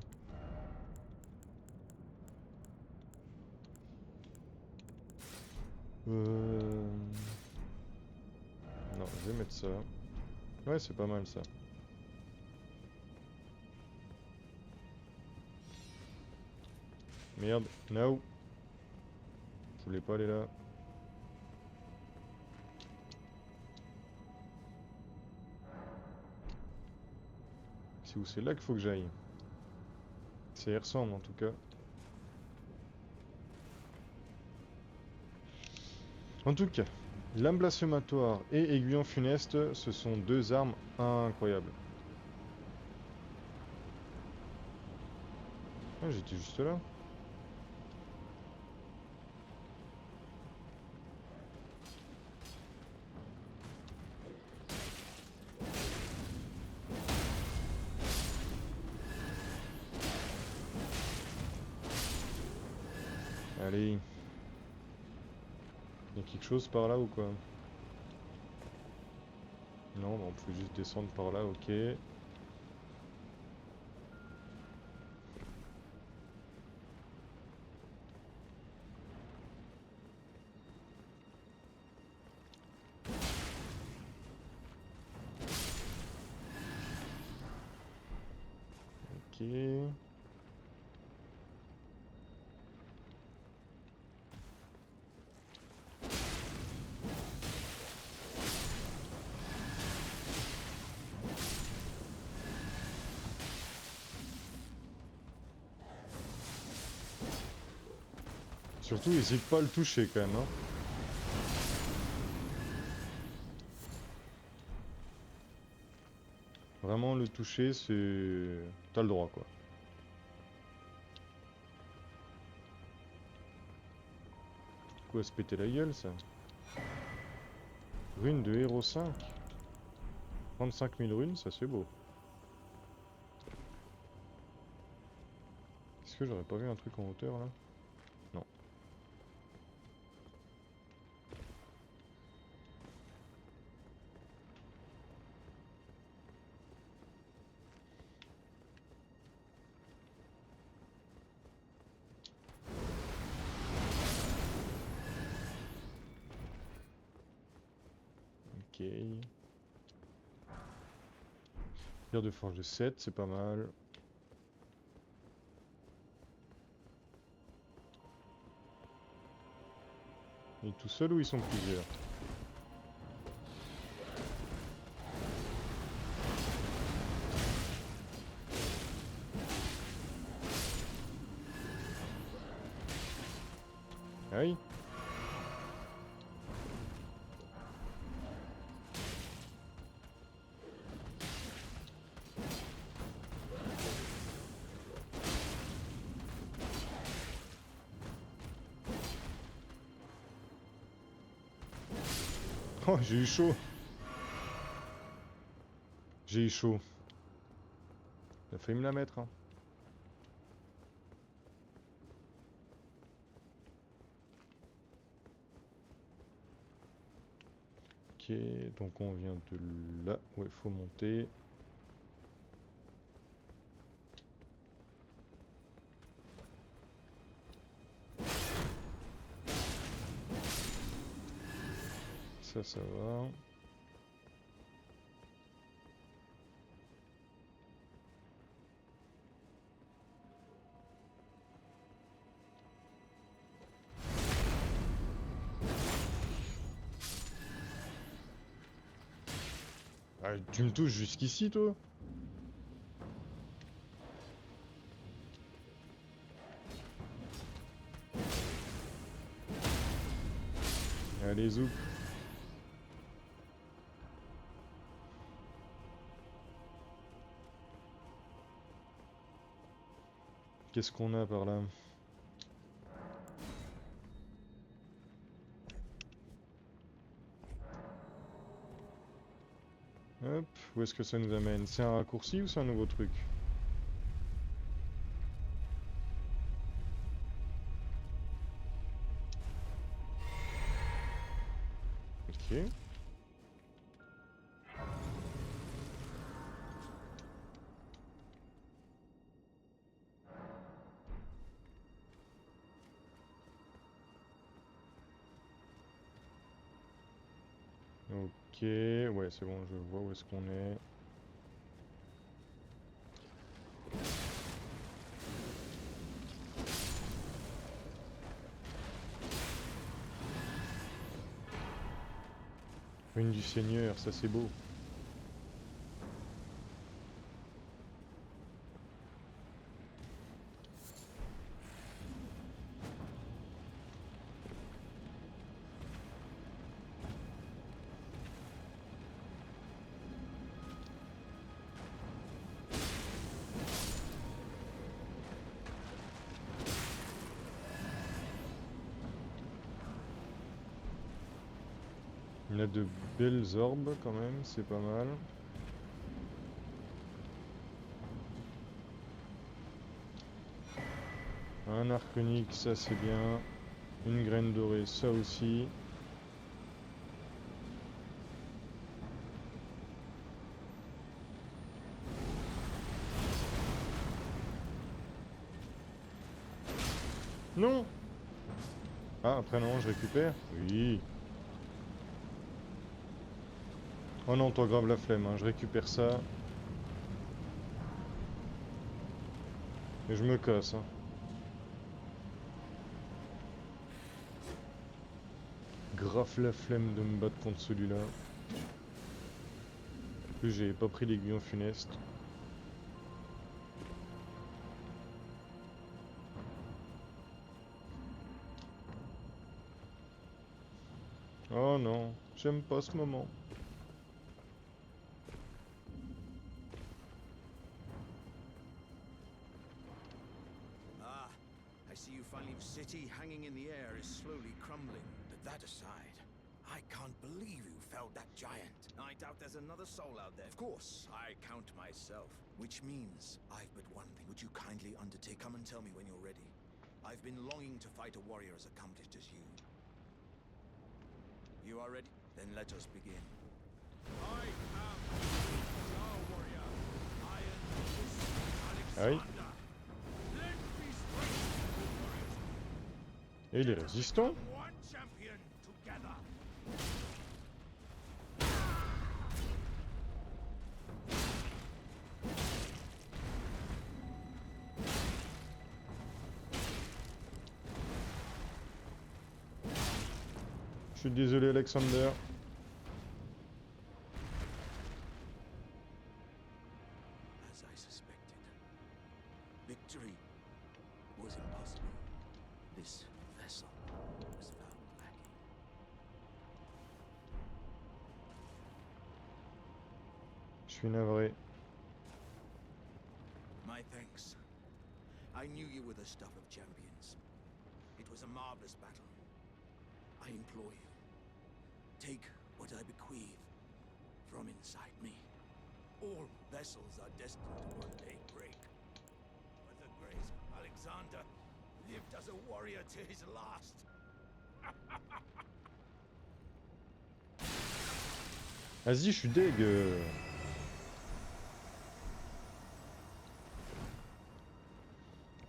Non, je vais mettre ça. Ouais, c'est pas mal ça. Merde, no. Je voulais pas aller là. C'est où? C'est là qu'il faut que j'aille. Ça y ressemble en tout cas. En tout cas, lame blasphématoire et aiguillon funeste, ce sont deux armes incroyables. Ah, j'étais juste là. Allez. Il y a quelque chose par là ou quoi? Non, on peut juste descendre par là, ok. Ok. Surtout, n'hésite pas à le toucher quand même, hein. Vraiment, le toucher, c'est... T'as le droit, quoi. Quoi, se péter la gueule, ça? Rune de héros 5. 35 000 runes, ça c'est beau. Est-ce que j'aurais pas vu un truc en hauteur, là? Non. Ok. Pierre de forge de 7, c'est pas mal. Il est tout seul ou ils sont plusieurs? Aïe. Oh, j'ai eu chaud. J'ai eu chaud. Il a failli me la mettre, hein. Ok, donc on vient de là. Ouais, faut monter. Ça va. Ah, tu me touches jusqu'ici, toi? Allez, zou. Qu'est-ce qu'on a par là? Hop, où est-ce que ça nous amène? C'est un raccourci ou c'est un nouveau truc? Ok. Ok, ouais, c'est bon, je vois où est-ce qu'on est. Ruine du Seigneur, ça c'est beau. Il y a de belles orbes quand même, c'est pas mal. Un arc unique, ça c'est bien. Une graine dorée, ça aussi. Non! Ah, après non, je récupère? Oui. Oh non, toi grave la flemme, hein, je récupère ça. Et je me casse, hein. Grave la flemme de me battre contre celui-là. En plus, j'ai pas pris l'aiguillon funeste. Oh non, j'aime pas ce moment. Ah, I see you finally. City hanging in the air is slowly crumbling. But that aside, I can't believe you felled that giant. I doubt there's another soul out there. Of course, I count myself. Which means I've but one thing. Would you kindly undertake? Come and tell me when you're ready. I've been longing to fight a warrior as accomplished as you. You are ready? Then let us begin. I am Star Warrior. Iron Fist Aïe. Alexander. Let me strike, warriors. Et il est résistant. Become one champion together. Je suis désolé, Alexander. As I suspected, victory was impossible. This vessel was found lacking. Je suis navré. My thanks. I knew you were the stuff of champions. It was a marvelous battle. I implore you, take what I bequeath from inside me. All vessels are destined to one day break. But the great Alexander lived as a warrior to his last. Vas-y, je suis deg.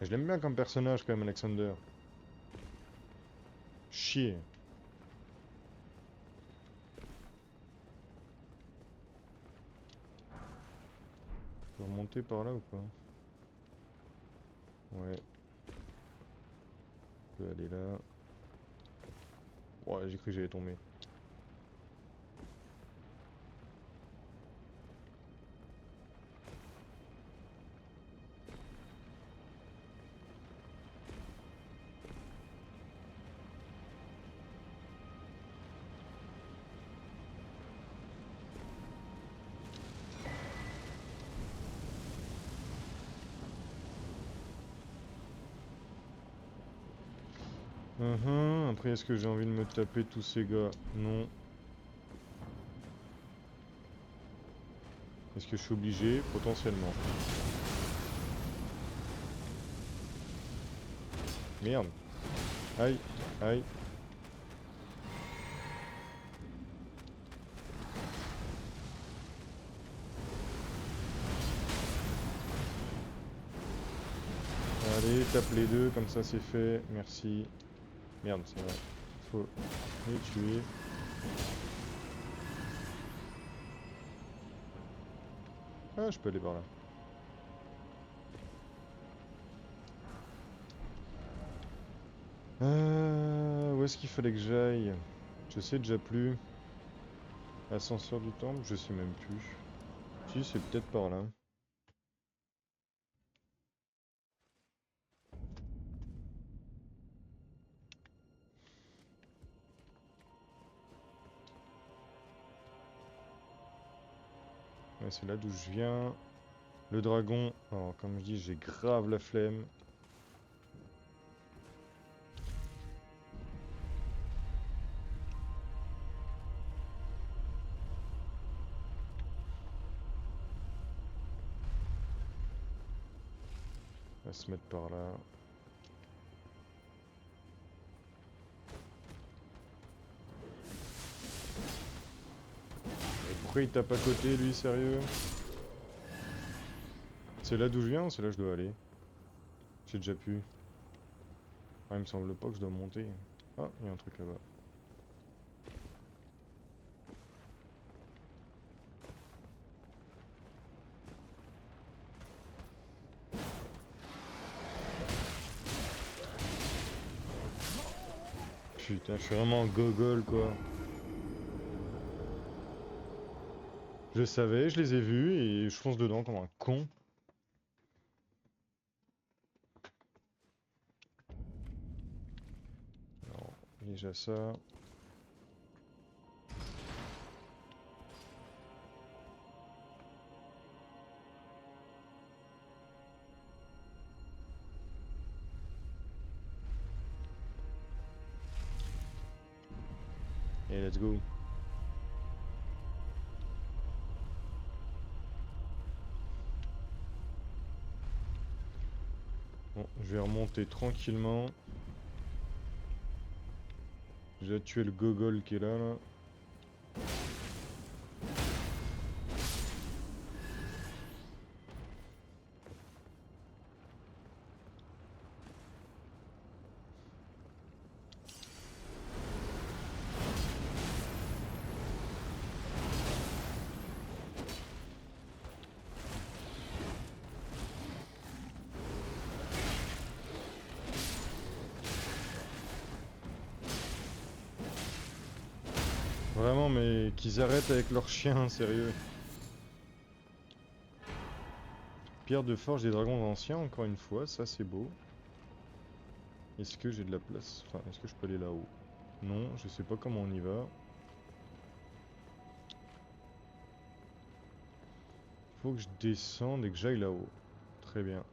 Je l'aime bien comme personnage quand même, Alexander. Chier. monter par là ou pas? Ouais. Je peux aller là. Ouais, j'ai cru que j'allais tomber. Après, est-ce que j'ai envie de me taper tous ces gars? Non. Est-ce que je suis obligé? Potentiellement. Merde. Aïe, aïe. Allez, tape les deux, comme ça c'est fait. Merci. Merde, c'est vrai. Faut les tuer. Ah, je peux aller par là. Où est-ce qu'il fallait que j'aille? Je sais déjà plus. Ascenseur du temple, je sais même plus. Si, c'est peut-être par là. Ouais, c'est là d'où je viens. Le dragon, alors comme je dis, j'ai grave la flemme. On va se mettre par là. Et pourquoi il tape à côté, lui, sérieux? C'est là d'où je viens ou c'est là que je dois aller? J'ai déjà pu. Ah, il me semble pas que je dois monter. Ah, il y a un truc là-bas. Putain, je suis vraiment gogol quoi. Je savais, je les ai vus et je fonce dedans comme un con. Alors, déjà ça. Et let's go. Bon, je vais remonter tranquillement. J'ai tué le gogol qui est là. Vraiment, mais qu'ils arrêtent avec leurs chiens, sérieux. Pierre de forge des dragons anciens, encore une fois, ça c'est beau. Est-ce que j'ai de la place? Enfin, est-ce que je peux aller là-haut? Non, je sais pas comment on y va. Faut que je descende et que j'aille là-haut. Très bien.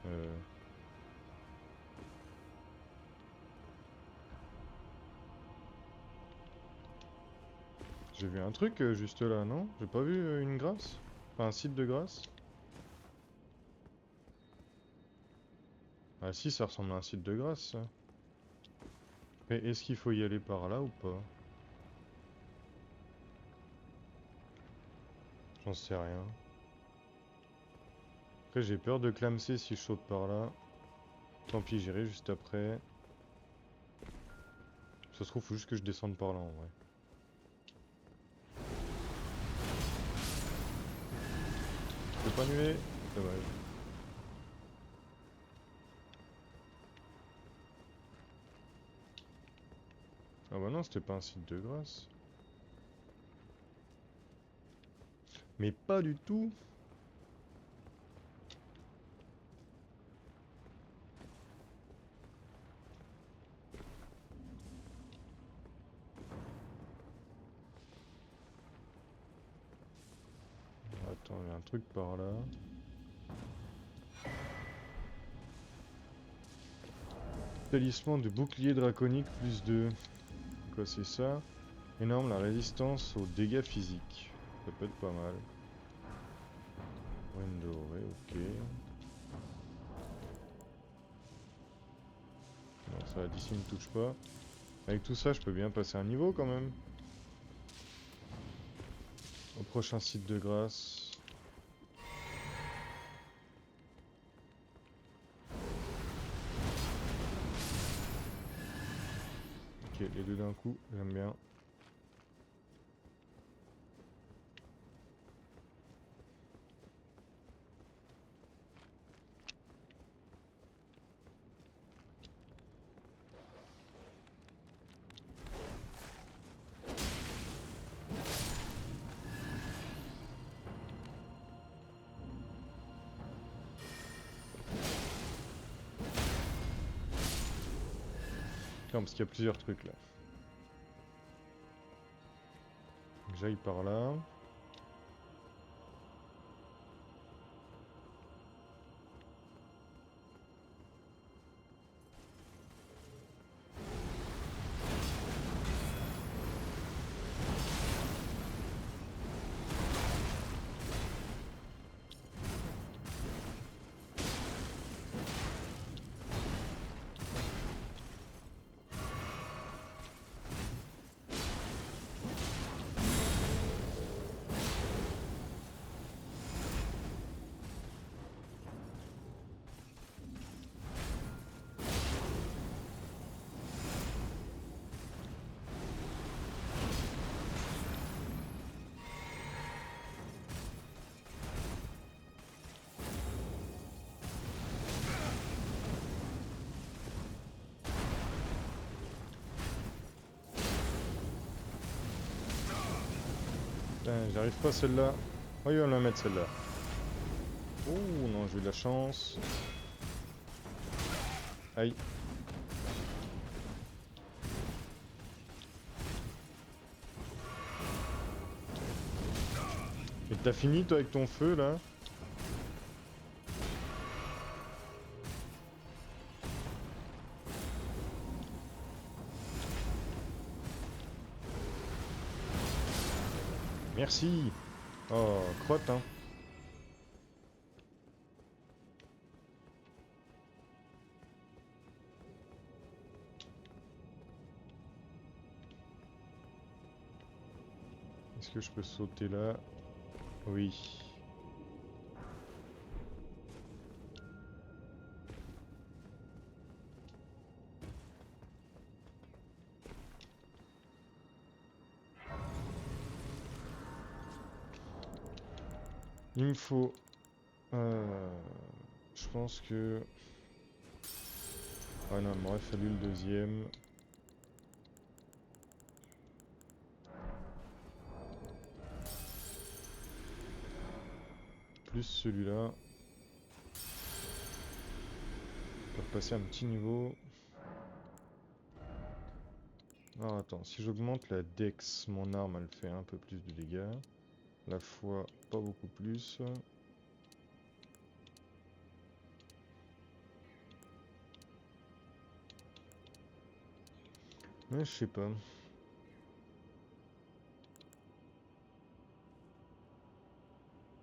Euh... J'ai vu un truc juste là, non? J'ai pas vu une grâce? Enfin, un site de grâce? Ah si, ça ressemble à un site de grâce, ça. Mais est-ce qu'il faut y aller par là ou pas? J'en sais rien. Après, j'ai peur de clamser si je saute par là. Tant pis, j'irai juste après. Ça se trouve, faut juste que je descende par là en vrai. Je peux pas annuler. Dommage. Ah bah non, c'était pas un site de grâce. Mais pas du tout. Attends, il y a un truc par là. Talisman de bouclier draconique plus 2. Quoi c'est ça? Énorme la résistance aux dégâts physiques. Ça peut être pas mal. Ruine dorée, ok. Non, ça d'ici ne touche pas. Avec tout ça, je peux bien passer un niveau quand même. Au prochain site de grâce. Ok, les deux d'un coup, j'aime bien. Non, parce qu'il y a plusieurs trucs là. Donc j'aille par là. Putain, j'arrive pas celle-là. Oh, il va me la mettre celle-là. Oh non, j'ai eu de la chance. Aïe. Et t'as fini toi avec ton feu là? Merci. Oh, crotte hein. Est-ce que je peux sauter là? Oui. Il me faut... je pense que... Ah non, il m'aurait fallu le deuxième. Plus celui-là. Pour passer un petit niveau. Alors attends, si j'augmente la dex, mon arme elle fait un peu plus de dégâts. La foi, pas beaucoup plus. Mais je sais pas.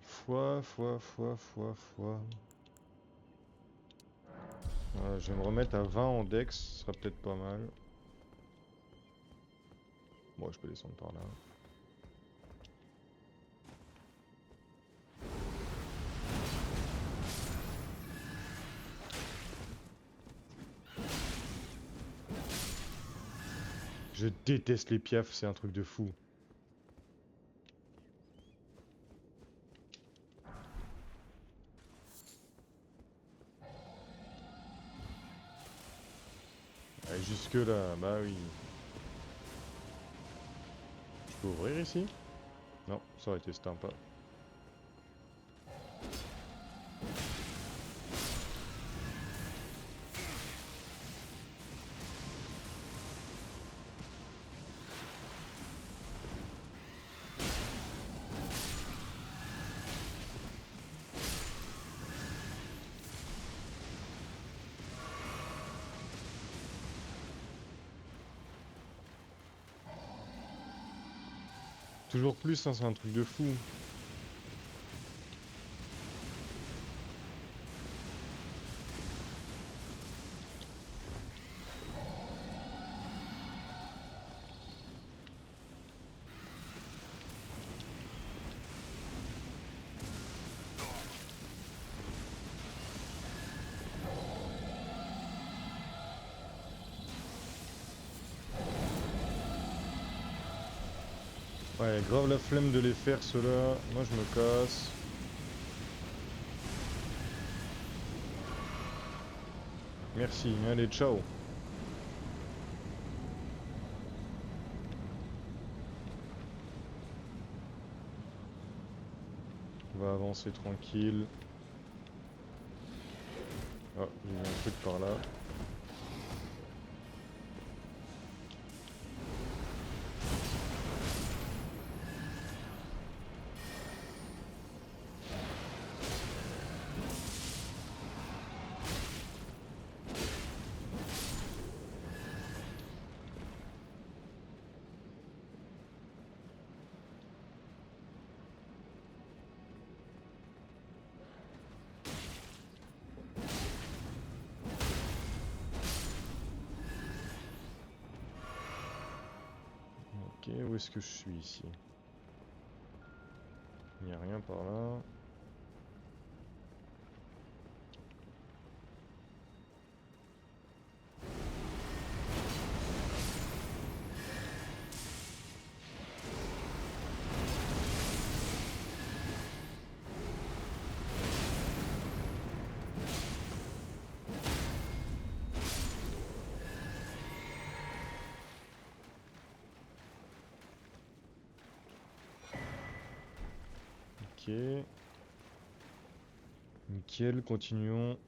Foi. Voilà, je vais me remettre à 20 en dex, ce sera peut-être pas mal. Bon, je peux descendre par là. Je déteste les piafs, c'est un truc de fou. Ouais, jusque là, bah oui. Je peux ouvrir ici? Non, ça aurait été sympa. Toujours plus, hein, c'est un truc de fou. Ouais, grave la flemme de les faire ceux-là. Moi je me casse. Merci, allez, ciao. On va avancer tranquille. Oh, j'ai vu un truc par là. Ok, où est-ce que je suis ici? Il n'y a rien par là. Ok. Nickel, continuons.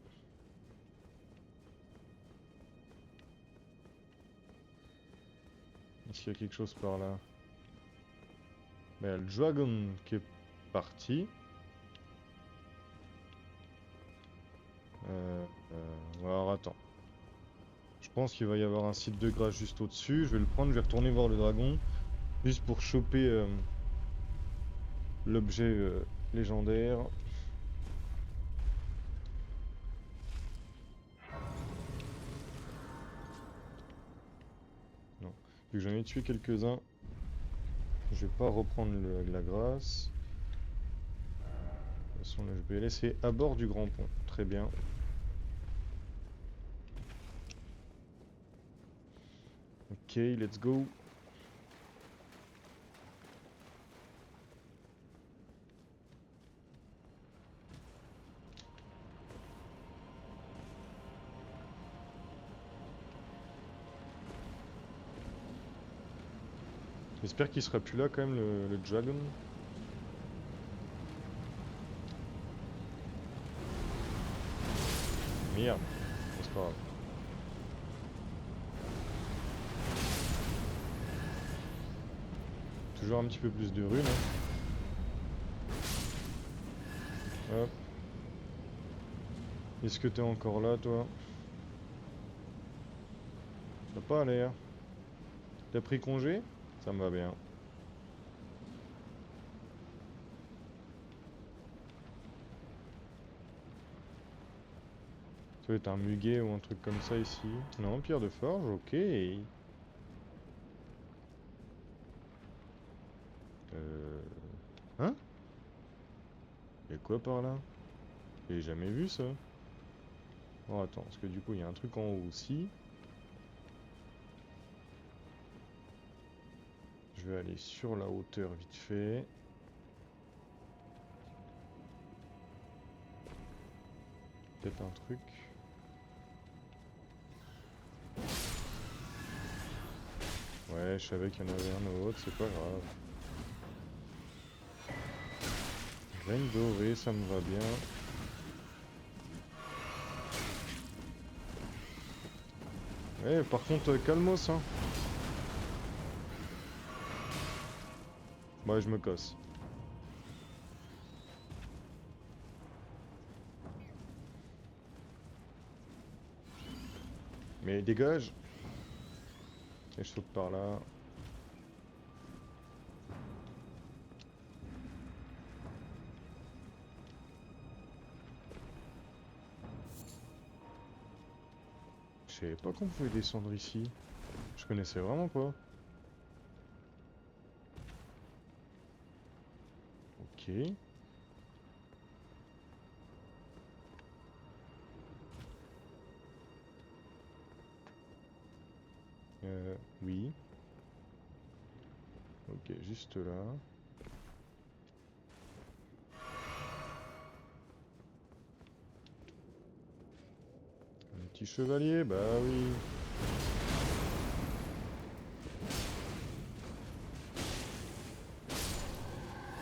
Est-ce qu'il y a quelque chose par là? Il y a le dragon qui est parti. Alors attends. Je pense qu'il va y avoir un site de grâce juste au-dessus. Je vais le prendre, je vais retourner voir le dragon. Juste pour choper l'objet légendaire. Non. Vu que j'en ai tué quelques-uns, je vais pas reprendre la grâce. De toute façon, là, je vais laisser à bord du grand pont. Très bien. Ok, let's go. J'espère qu'il sera plus là quand même, le dragon. Merde, c'est pas grave. Toujours un petit peu plus de runes. Hein. Hop. Est-ce que t'es encore là, toi? Ça va pas l'air. T'as pris congé? Ça me va bien. Ça doit être un muguet ou un truc comme ça ici. Non, pierre de forge, ok. Hein? Y'a quoi par là? J'ai jamais vu ça. Oh attends, parce que du coup il y a un truc en haut aussi. Je vais aller sur la hauteur vite fait. Peut-être un truc. Ouais, je savais qu'il y en avait un autre, c'est pas grave. Graine dorée, ça me va bien. Ouais, par contre, calmos, hein. Ouais, je me casse. Mais dégage. Et je saute par là. Je savais pas qu'on pouvait descendre ici. Je connaissais vraiment pas. Ok. Oui. Ok, juste là. Un petit chevalier, bah oui.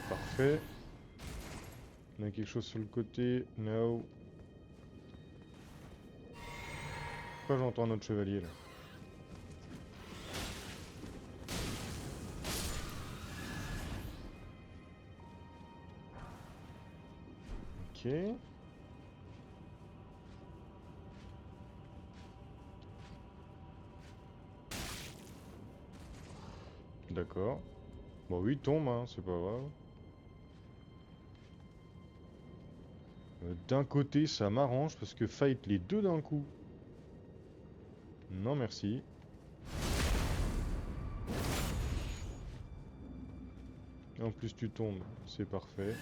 Parfait. On a quelque chose sur le côté. No. Pourquoi j'entends notre chevalier là? Ok. D'accord. Bon oui, tombe, hein, c'est pas grave. D'un côté, ça m'arrange parce que fight les deux d'un coup. Non, merci. En plus, tu tombes, c'est parfait.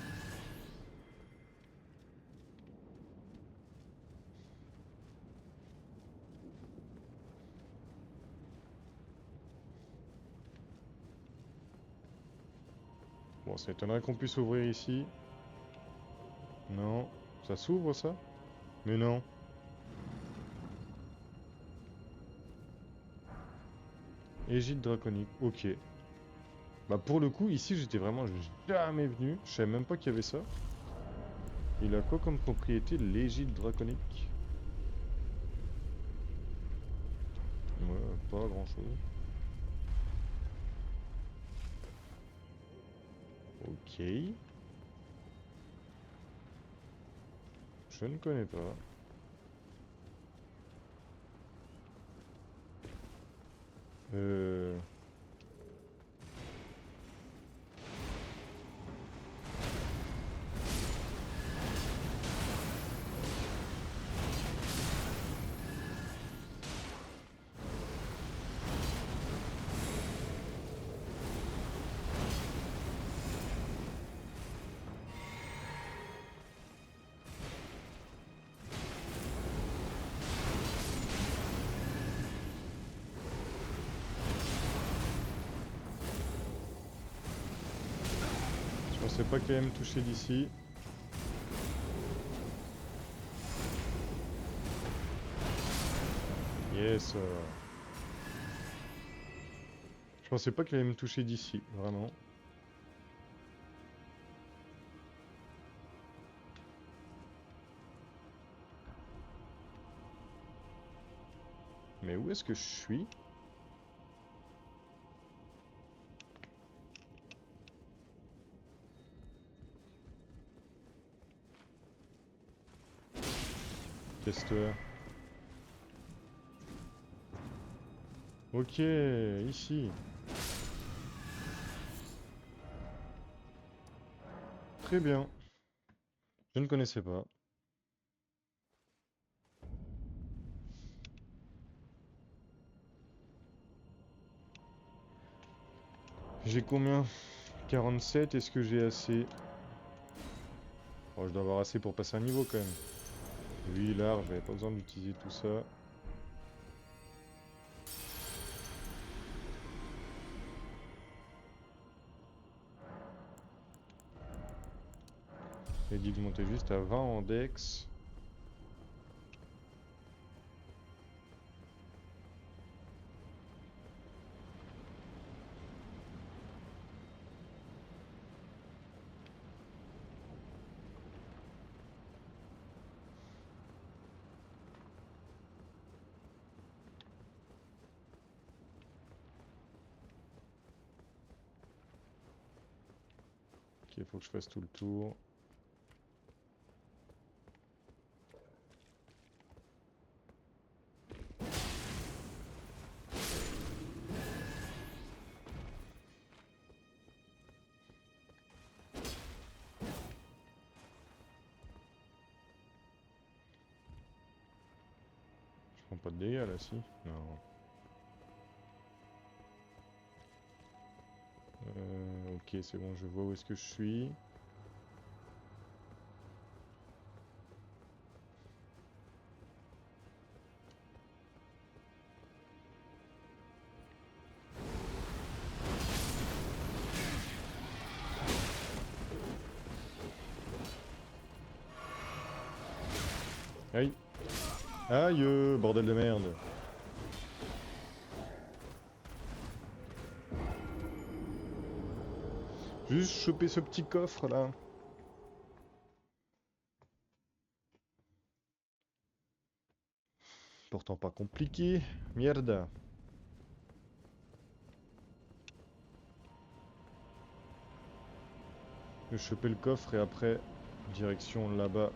Bon, ça étonnerait qu'on puisse ouvrir ici. Non. Ça s'ouvre, ça? Mais non. Égide draconique, ok. Bah pour le coup, ici, j'étais vraiment jamais venu. Je savais même pas qu'il y avait ça. Il a quoi comme propriété, l'égide draconique? Ouais, pas grand-chose. Ok. Je ne connais pas. Euh... Je pensais pas qu'elle allait me toucher d'ici. Yes. Je pensais pas qu'elle allait me toucher d'ici, vraiment. Mais où est-ce que je suis? Testeur. Ok, ici. Très bien. Je ne connaissais pas. J'ai combien? 47, est-ce que j'ai assez? Oh, je dois avoir assez pour passer un niveau quand même. Oui, large, j'avais pas besoin d'utiliser tout ça. Il dit de monter juste à 20 en dex. Ok, il faut que je fasse tout le tour. Je prends pas de dégâts là, si? Non. Ok, c'est bon, je vois où est-ce que je suis. Aïe! Aïe, bordel de merde! Juste choper ce petit coffre là. Pourtant pas compliqué. Merde. Je vais choper le coffre et après, direction là-bas.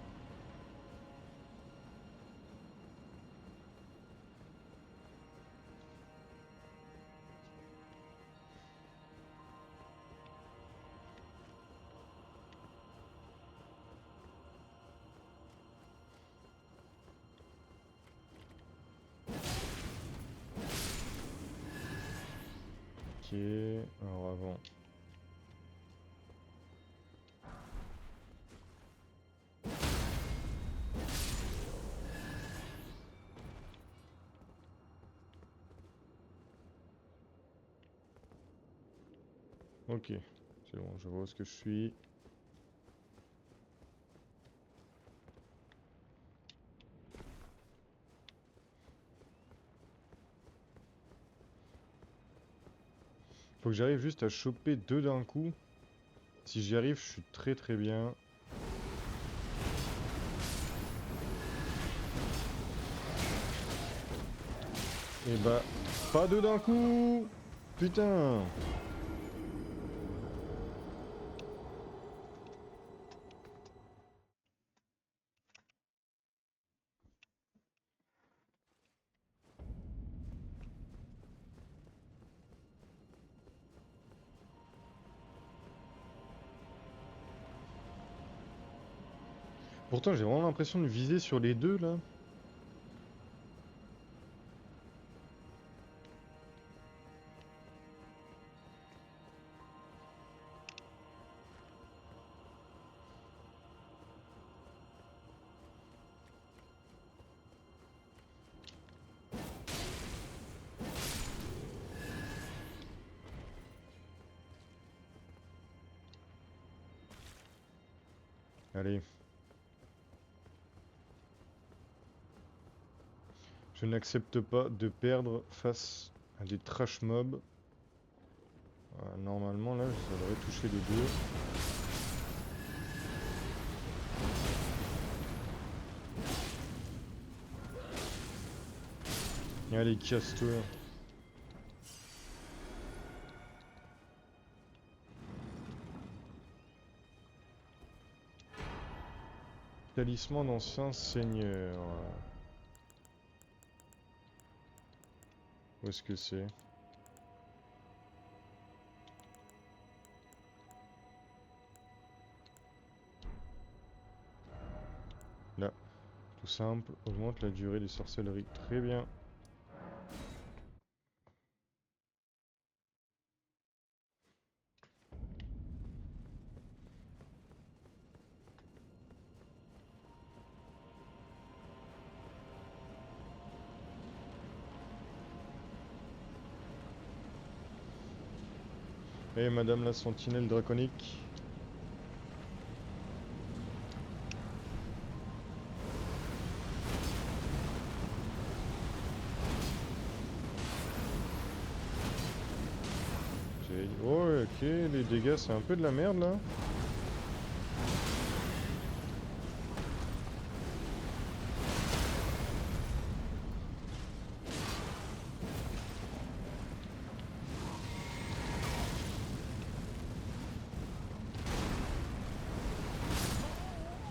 Ok, alors avant. Ok, c'est bon, je vois où est-ce que je suis. Faut que j'arrive juste à choper deux d'un coup. Si j'y arrive, je suis très très bien. Et bah, pas deux d'un coup! Putain! Pourtant, j'ai vraiment l'impression de viser sur les deux là. Allez. Je n'accepte pas de perdre face à des trash mobs. Normalement, là, ça devrait toucher les deux. Allez, casse-toi. Talisman d'ancien seigneur. Où est-ce que c'est? Là. Tout simple. Augmente la durée des sorcelleries. Très bien. Et madame la sentinelle draconique. ok, les dégâts c'est un peu de la merde là.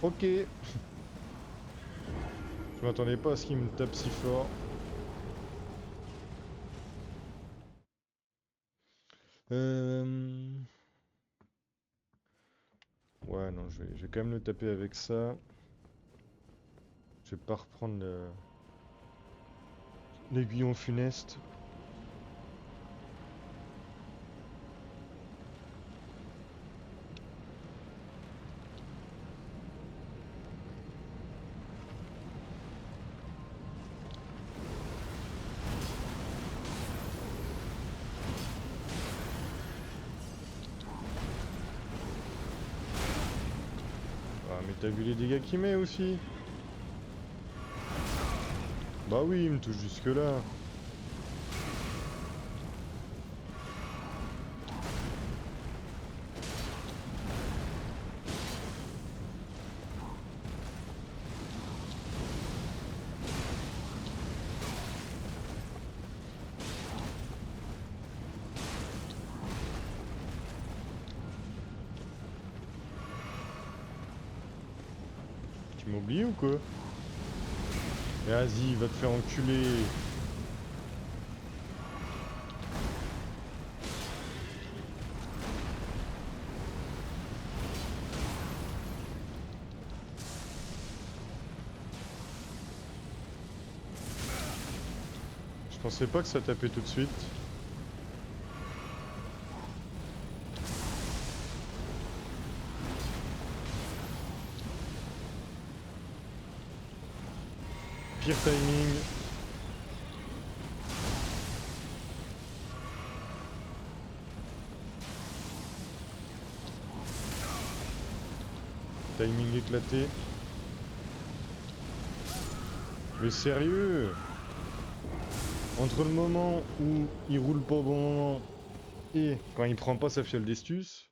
Ok. Je m'attendais pas à ce qu'il me tape si fort. Ouais, non, je vais quand même le taper avec ça. Je vais pas reprendre l'aiguillon funeste. Ah, mais t'as vu les dégâts qu'il met aussi? Bah oui, il me touche jusque là. Tu m'oublies ou quoi? Vas-y, va te faire enculer. Je pensais pas que ça tapait tout de suite. Pire timing. Timing éclaté. Mais sérieux? Entre le moment où il roule pas au bon moment et quand il prend pas sa fiole d'estus,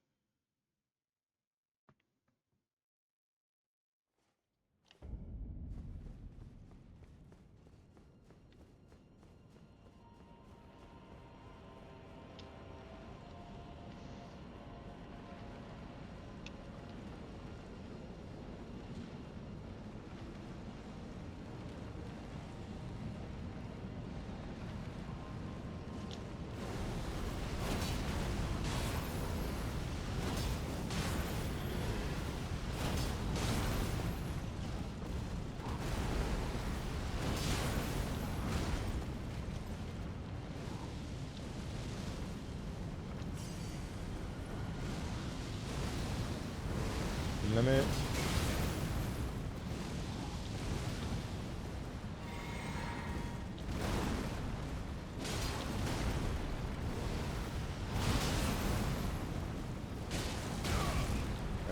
il la met.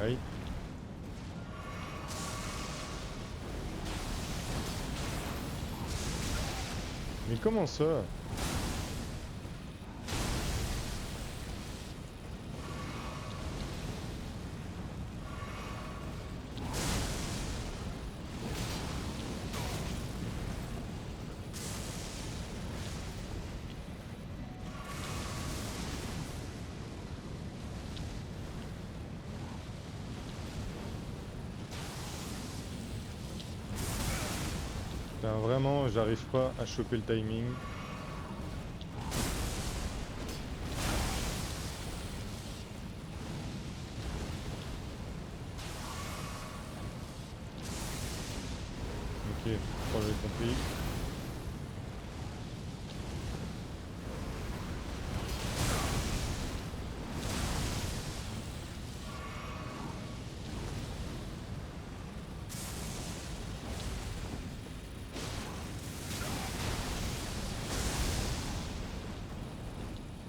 Aïe. Mais comment ça? Putain, vraiment, j'arrive pas à choper le timing. Ok, je crois que j'ai compris.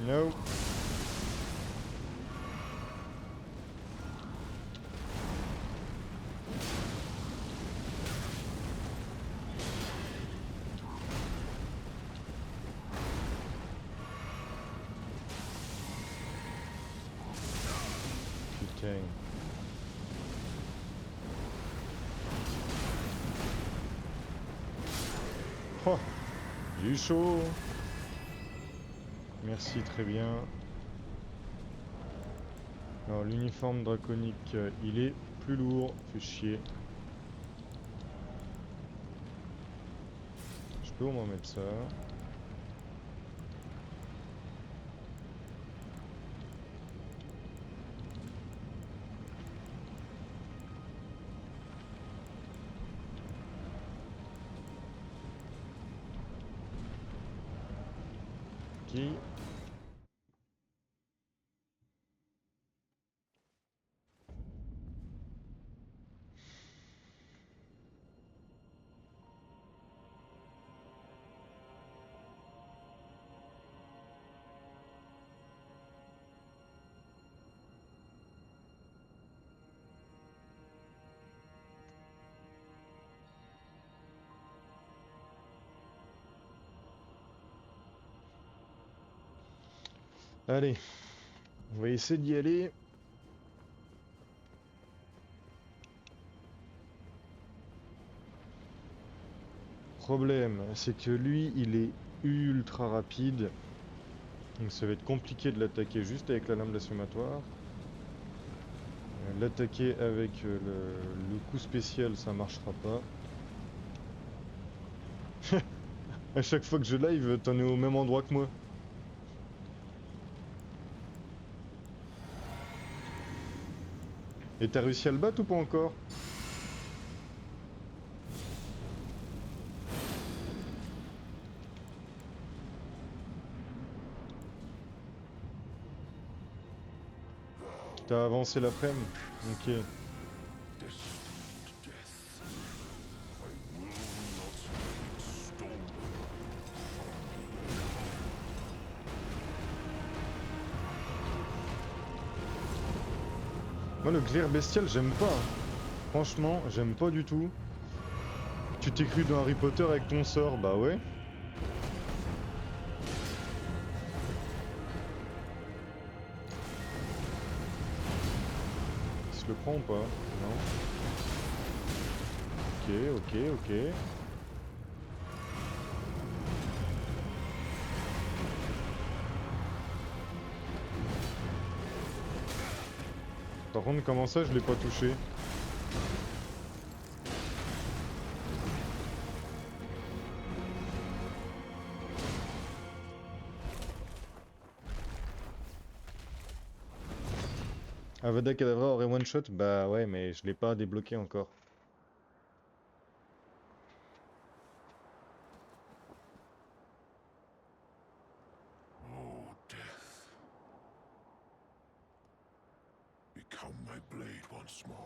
No. Ok. Oh, j'ai eu chaud. Merci, très bien. Alors l'uniforme draconique, il est plus lourd, fait chier. Je peux au moins mettre ça. Ok. Allez, on va essayer d'y aller. Problème, c'est que lui, il est ultra rapide. Donc ça va être compliqué de l'attaquer juste avec la lame d'assommatoire. L'attaquer avec le coup spécial, ça marchera pas. À chaque fois que je live, t'en es au même endroit que moi. Et t'as réussi à le battre ou pas encore? T'as avancé l'après-midi? Ok. Moi, le glaire bestial, j'aime pas, hein. Franchement, j'aime pas du tout. Tu t'es cru dans Harry Potter avec ton sort? Bah ouais. Il se le prend ou pas? Non. Ok, ok, ok. Par contre, comment ça, je l'ai pas touché? Avada Kedavra aurait one shot? Bah ouais, mais je l'ai pas débloqué encore. Oh, death. Become my blade once more.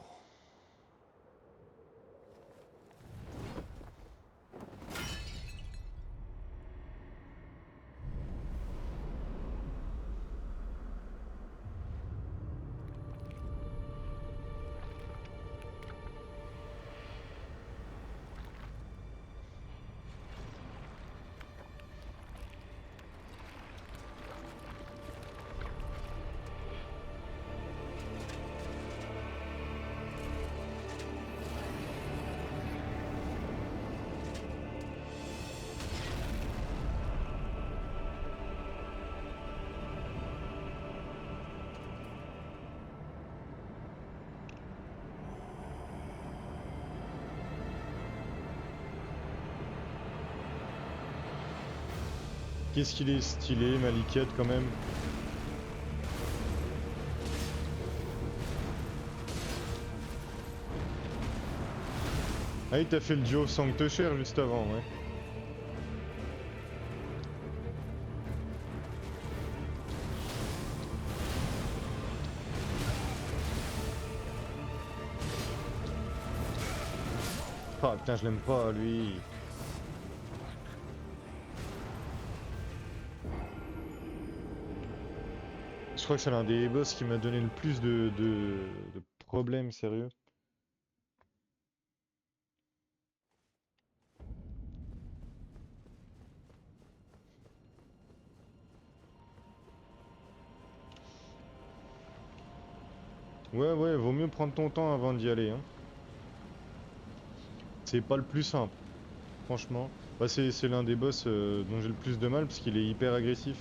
Qu'est-ce qu'il est stylé, Maliket, quand même. Ah, il t'a fait le duo Sancte-Cher juste avant, ouais. Ah putain, je l'aime pas, lui. Je crois que c'est l'un des boss qui m'a donné le plus de problèmes, sérieux. Ouais, vaut mieux prendre ton temps avant d'y aller, hein. C'est pas le plus simple, franchement. Bah, c'est l'un des boss dont j'ai le plus de mal parce qu'il est hyper agressif.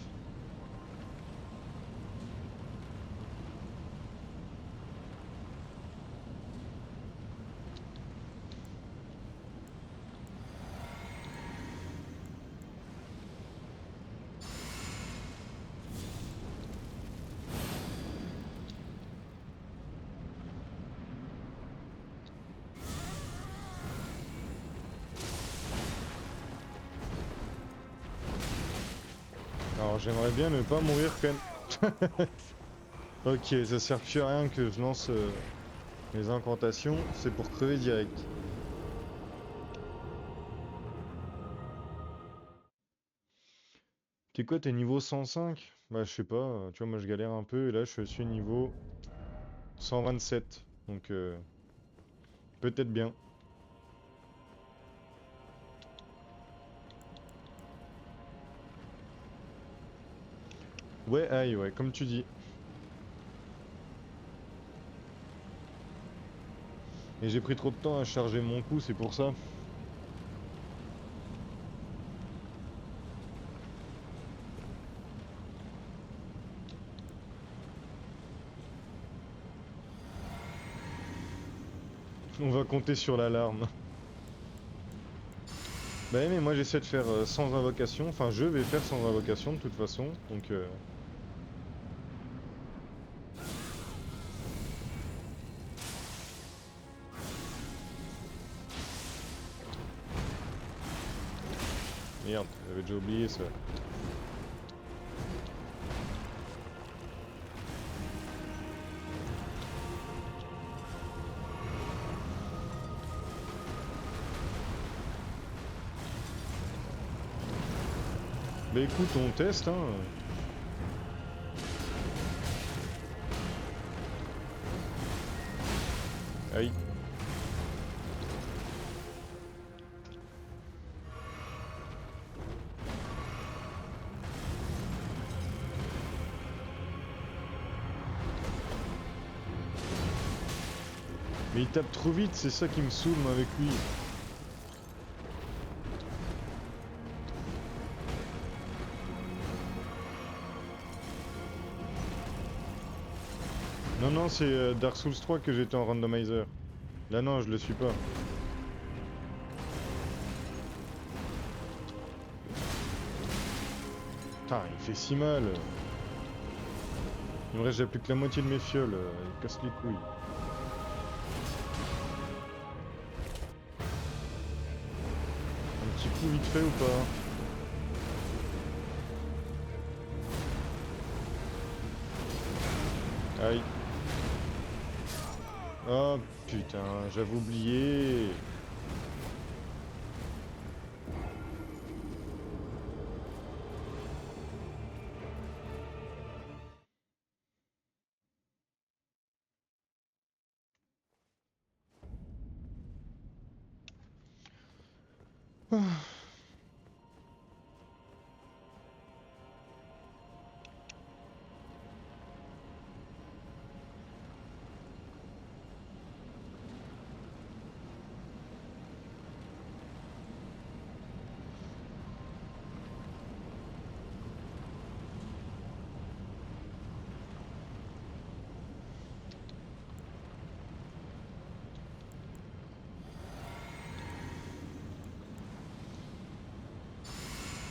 Alors j'aimerais bien ne pas mourir quand même. Ok, ça sert plus à rien que je lance mes incantations, c'est pour crever direct. T'es quoi, t'es niveau 105? Bah je sais pas, tu vois moi je galère un peu et là je suis niveau 127. Donc peut-être bien. Ouais, aïe, ouais, comme tu dis. Et j'ai pris trop de temps à charger mon coup, c'est pour ça. On va compter sur l'alarme. Bah mais moi j'essaie de faire sans invocation, enfin je vais faire sans invocation de toute façon, donc merde, j'avais déjà oublié ça. Bah écoute, on teste, hein. Aïe. Mais il tape trop vite, c'est ça qui me saoule moi, avec lui. Non, non, c'est Dark Souls 3 que j'étais en randomizer. Là non, je le suis pas. Putain, il fait si mal. Il me reste déjà plus que la moitié de mes fioles, il casse les couilles. Un petit coup vite fait ou pas? Aïe. Oh putain, j'avais oublié.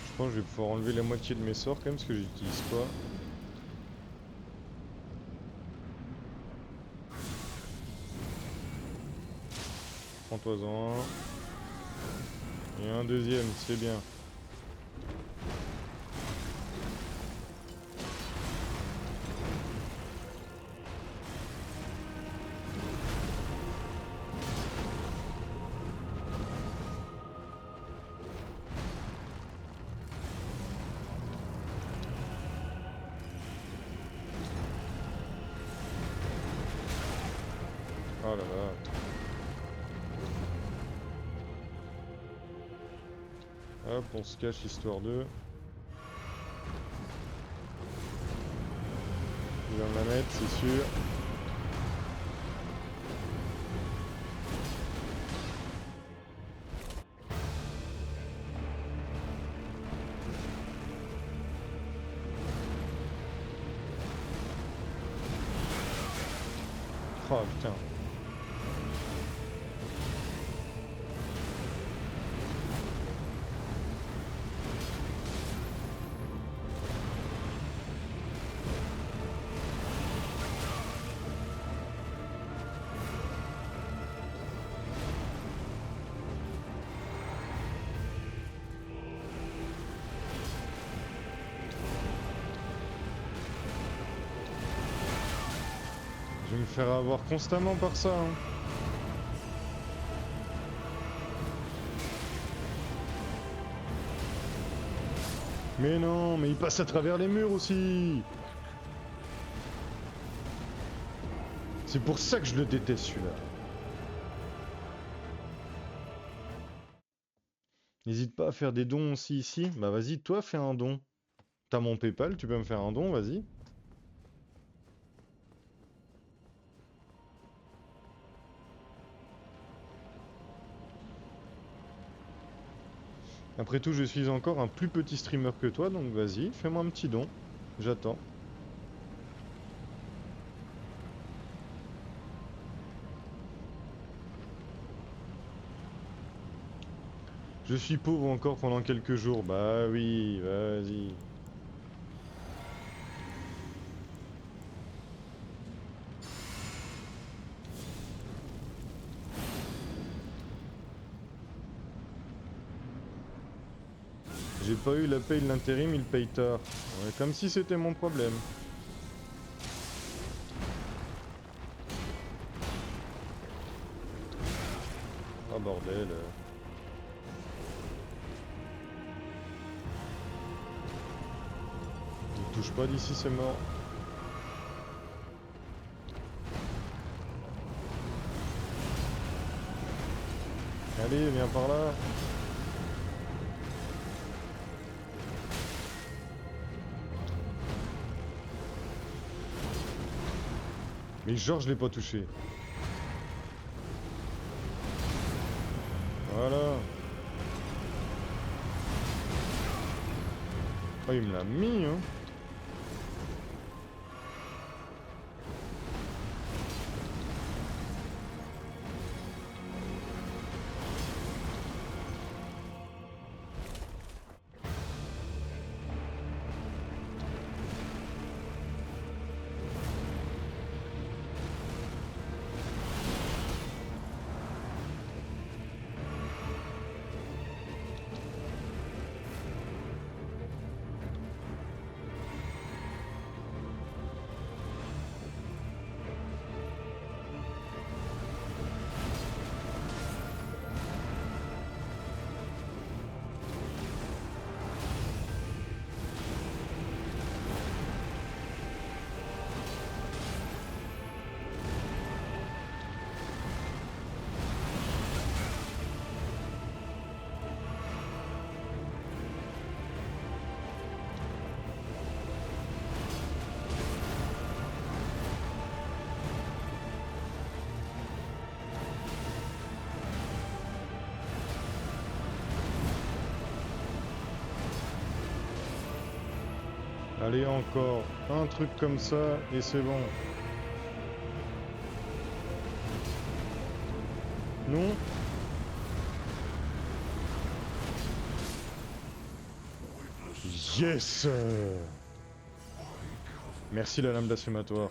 Je pense que je vais pouvoir enlever la moitié de mes sorts quand même parce que j'utilise pas. Prends-toi-en un. Et un deuxième, c'est bien. Oh là là. Hop, on se cache histoire de... Il va me la mettre, c'est sûr. Oh putain. Je vais me faire avoir constamment par ça. Hein. Mais non, mais il passe à travers les murs aussi. C'est pour ça que je le déteste celui-là. N'hésite pas à faire des dons aussi ici. Bah vas-y, toi fais un don. T'as mon PayPal, tu peux me faire un don, vas-y. Après tout, je suis encore un plus petit streamer que toi, donc vas-y, fais-moi un petit don. J'attends. Je suis pauvre encore pendant quelques jours. Bah oui, vas-y. J'ai pas eu la paye de l'intérim, il paye tard. Ouais, comme si c'était mon problème. Ah bordel. Ne touche pas d'ici, c'est mort. Allez, viens par là. Mais genre, je l'ai pas touché. Voilà. Oh, il me l'a mis, hein. Allez, encore un truc comme ça, et c'est bon. Non? Yes! Merci la lame blasphématoire.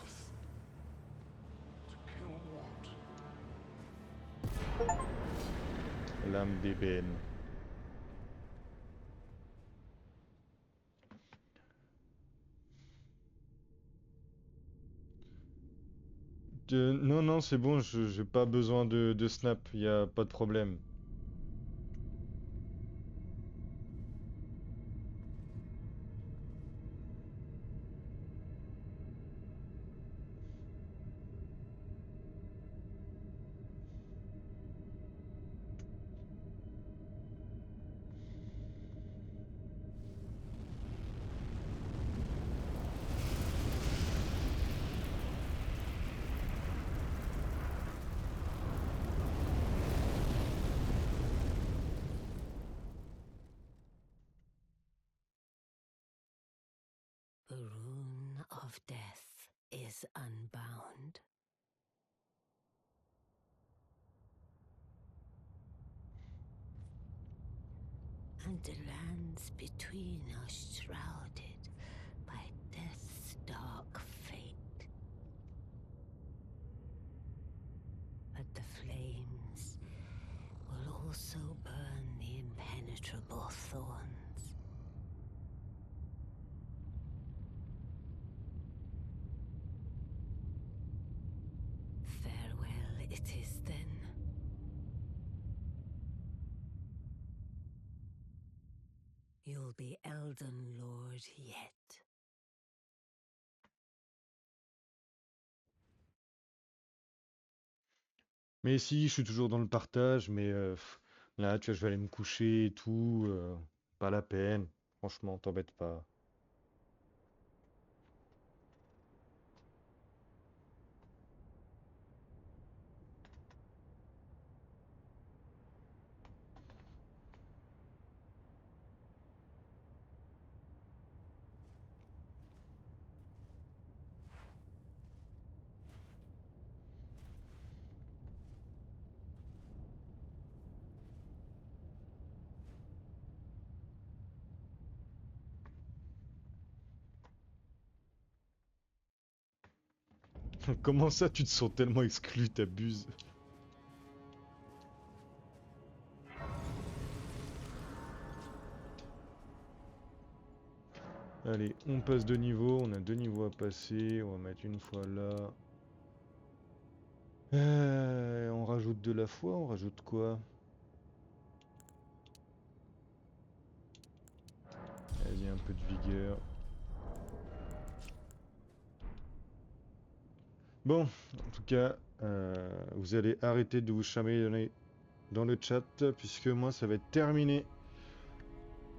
Lame d'ébène. Non, non, c'est bon, j'ai pas besoin de snap, y a pas de problème. The rune of death is unbound. and the lands between are shrouded by death's dark fate. But the flames will also burn the impenetrable thorns. Farewell it is then. You'll be Elden Lord yet. Mais si, je suis toujours dans le partage, mais là, tu vois, je vais aller me coucher et tout. Pas la peine. Franchement, t'embête pas. Comment ça, tu te sens tellement exclu, t'abuses? Allez, on passe de niveau. On a 2 niveaux à passer. On va mettre une fois là. On rajoute de la foi, on rajoute quoi? Vas-y, un peu de vigueur. Bon, en tout cas, vous allez arrêter de vous chamailler dans le chat, puisque moi, ça va être terminé.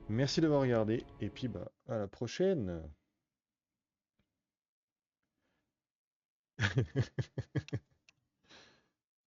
Merci d'avoir regardé, et puis bah, à la prochaine.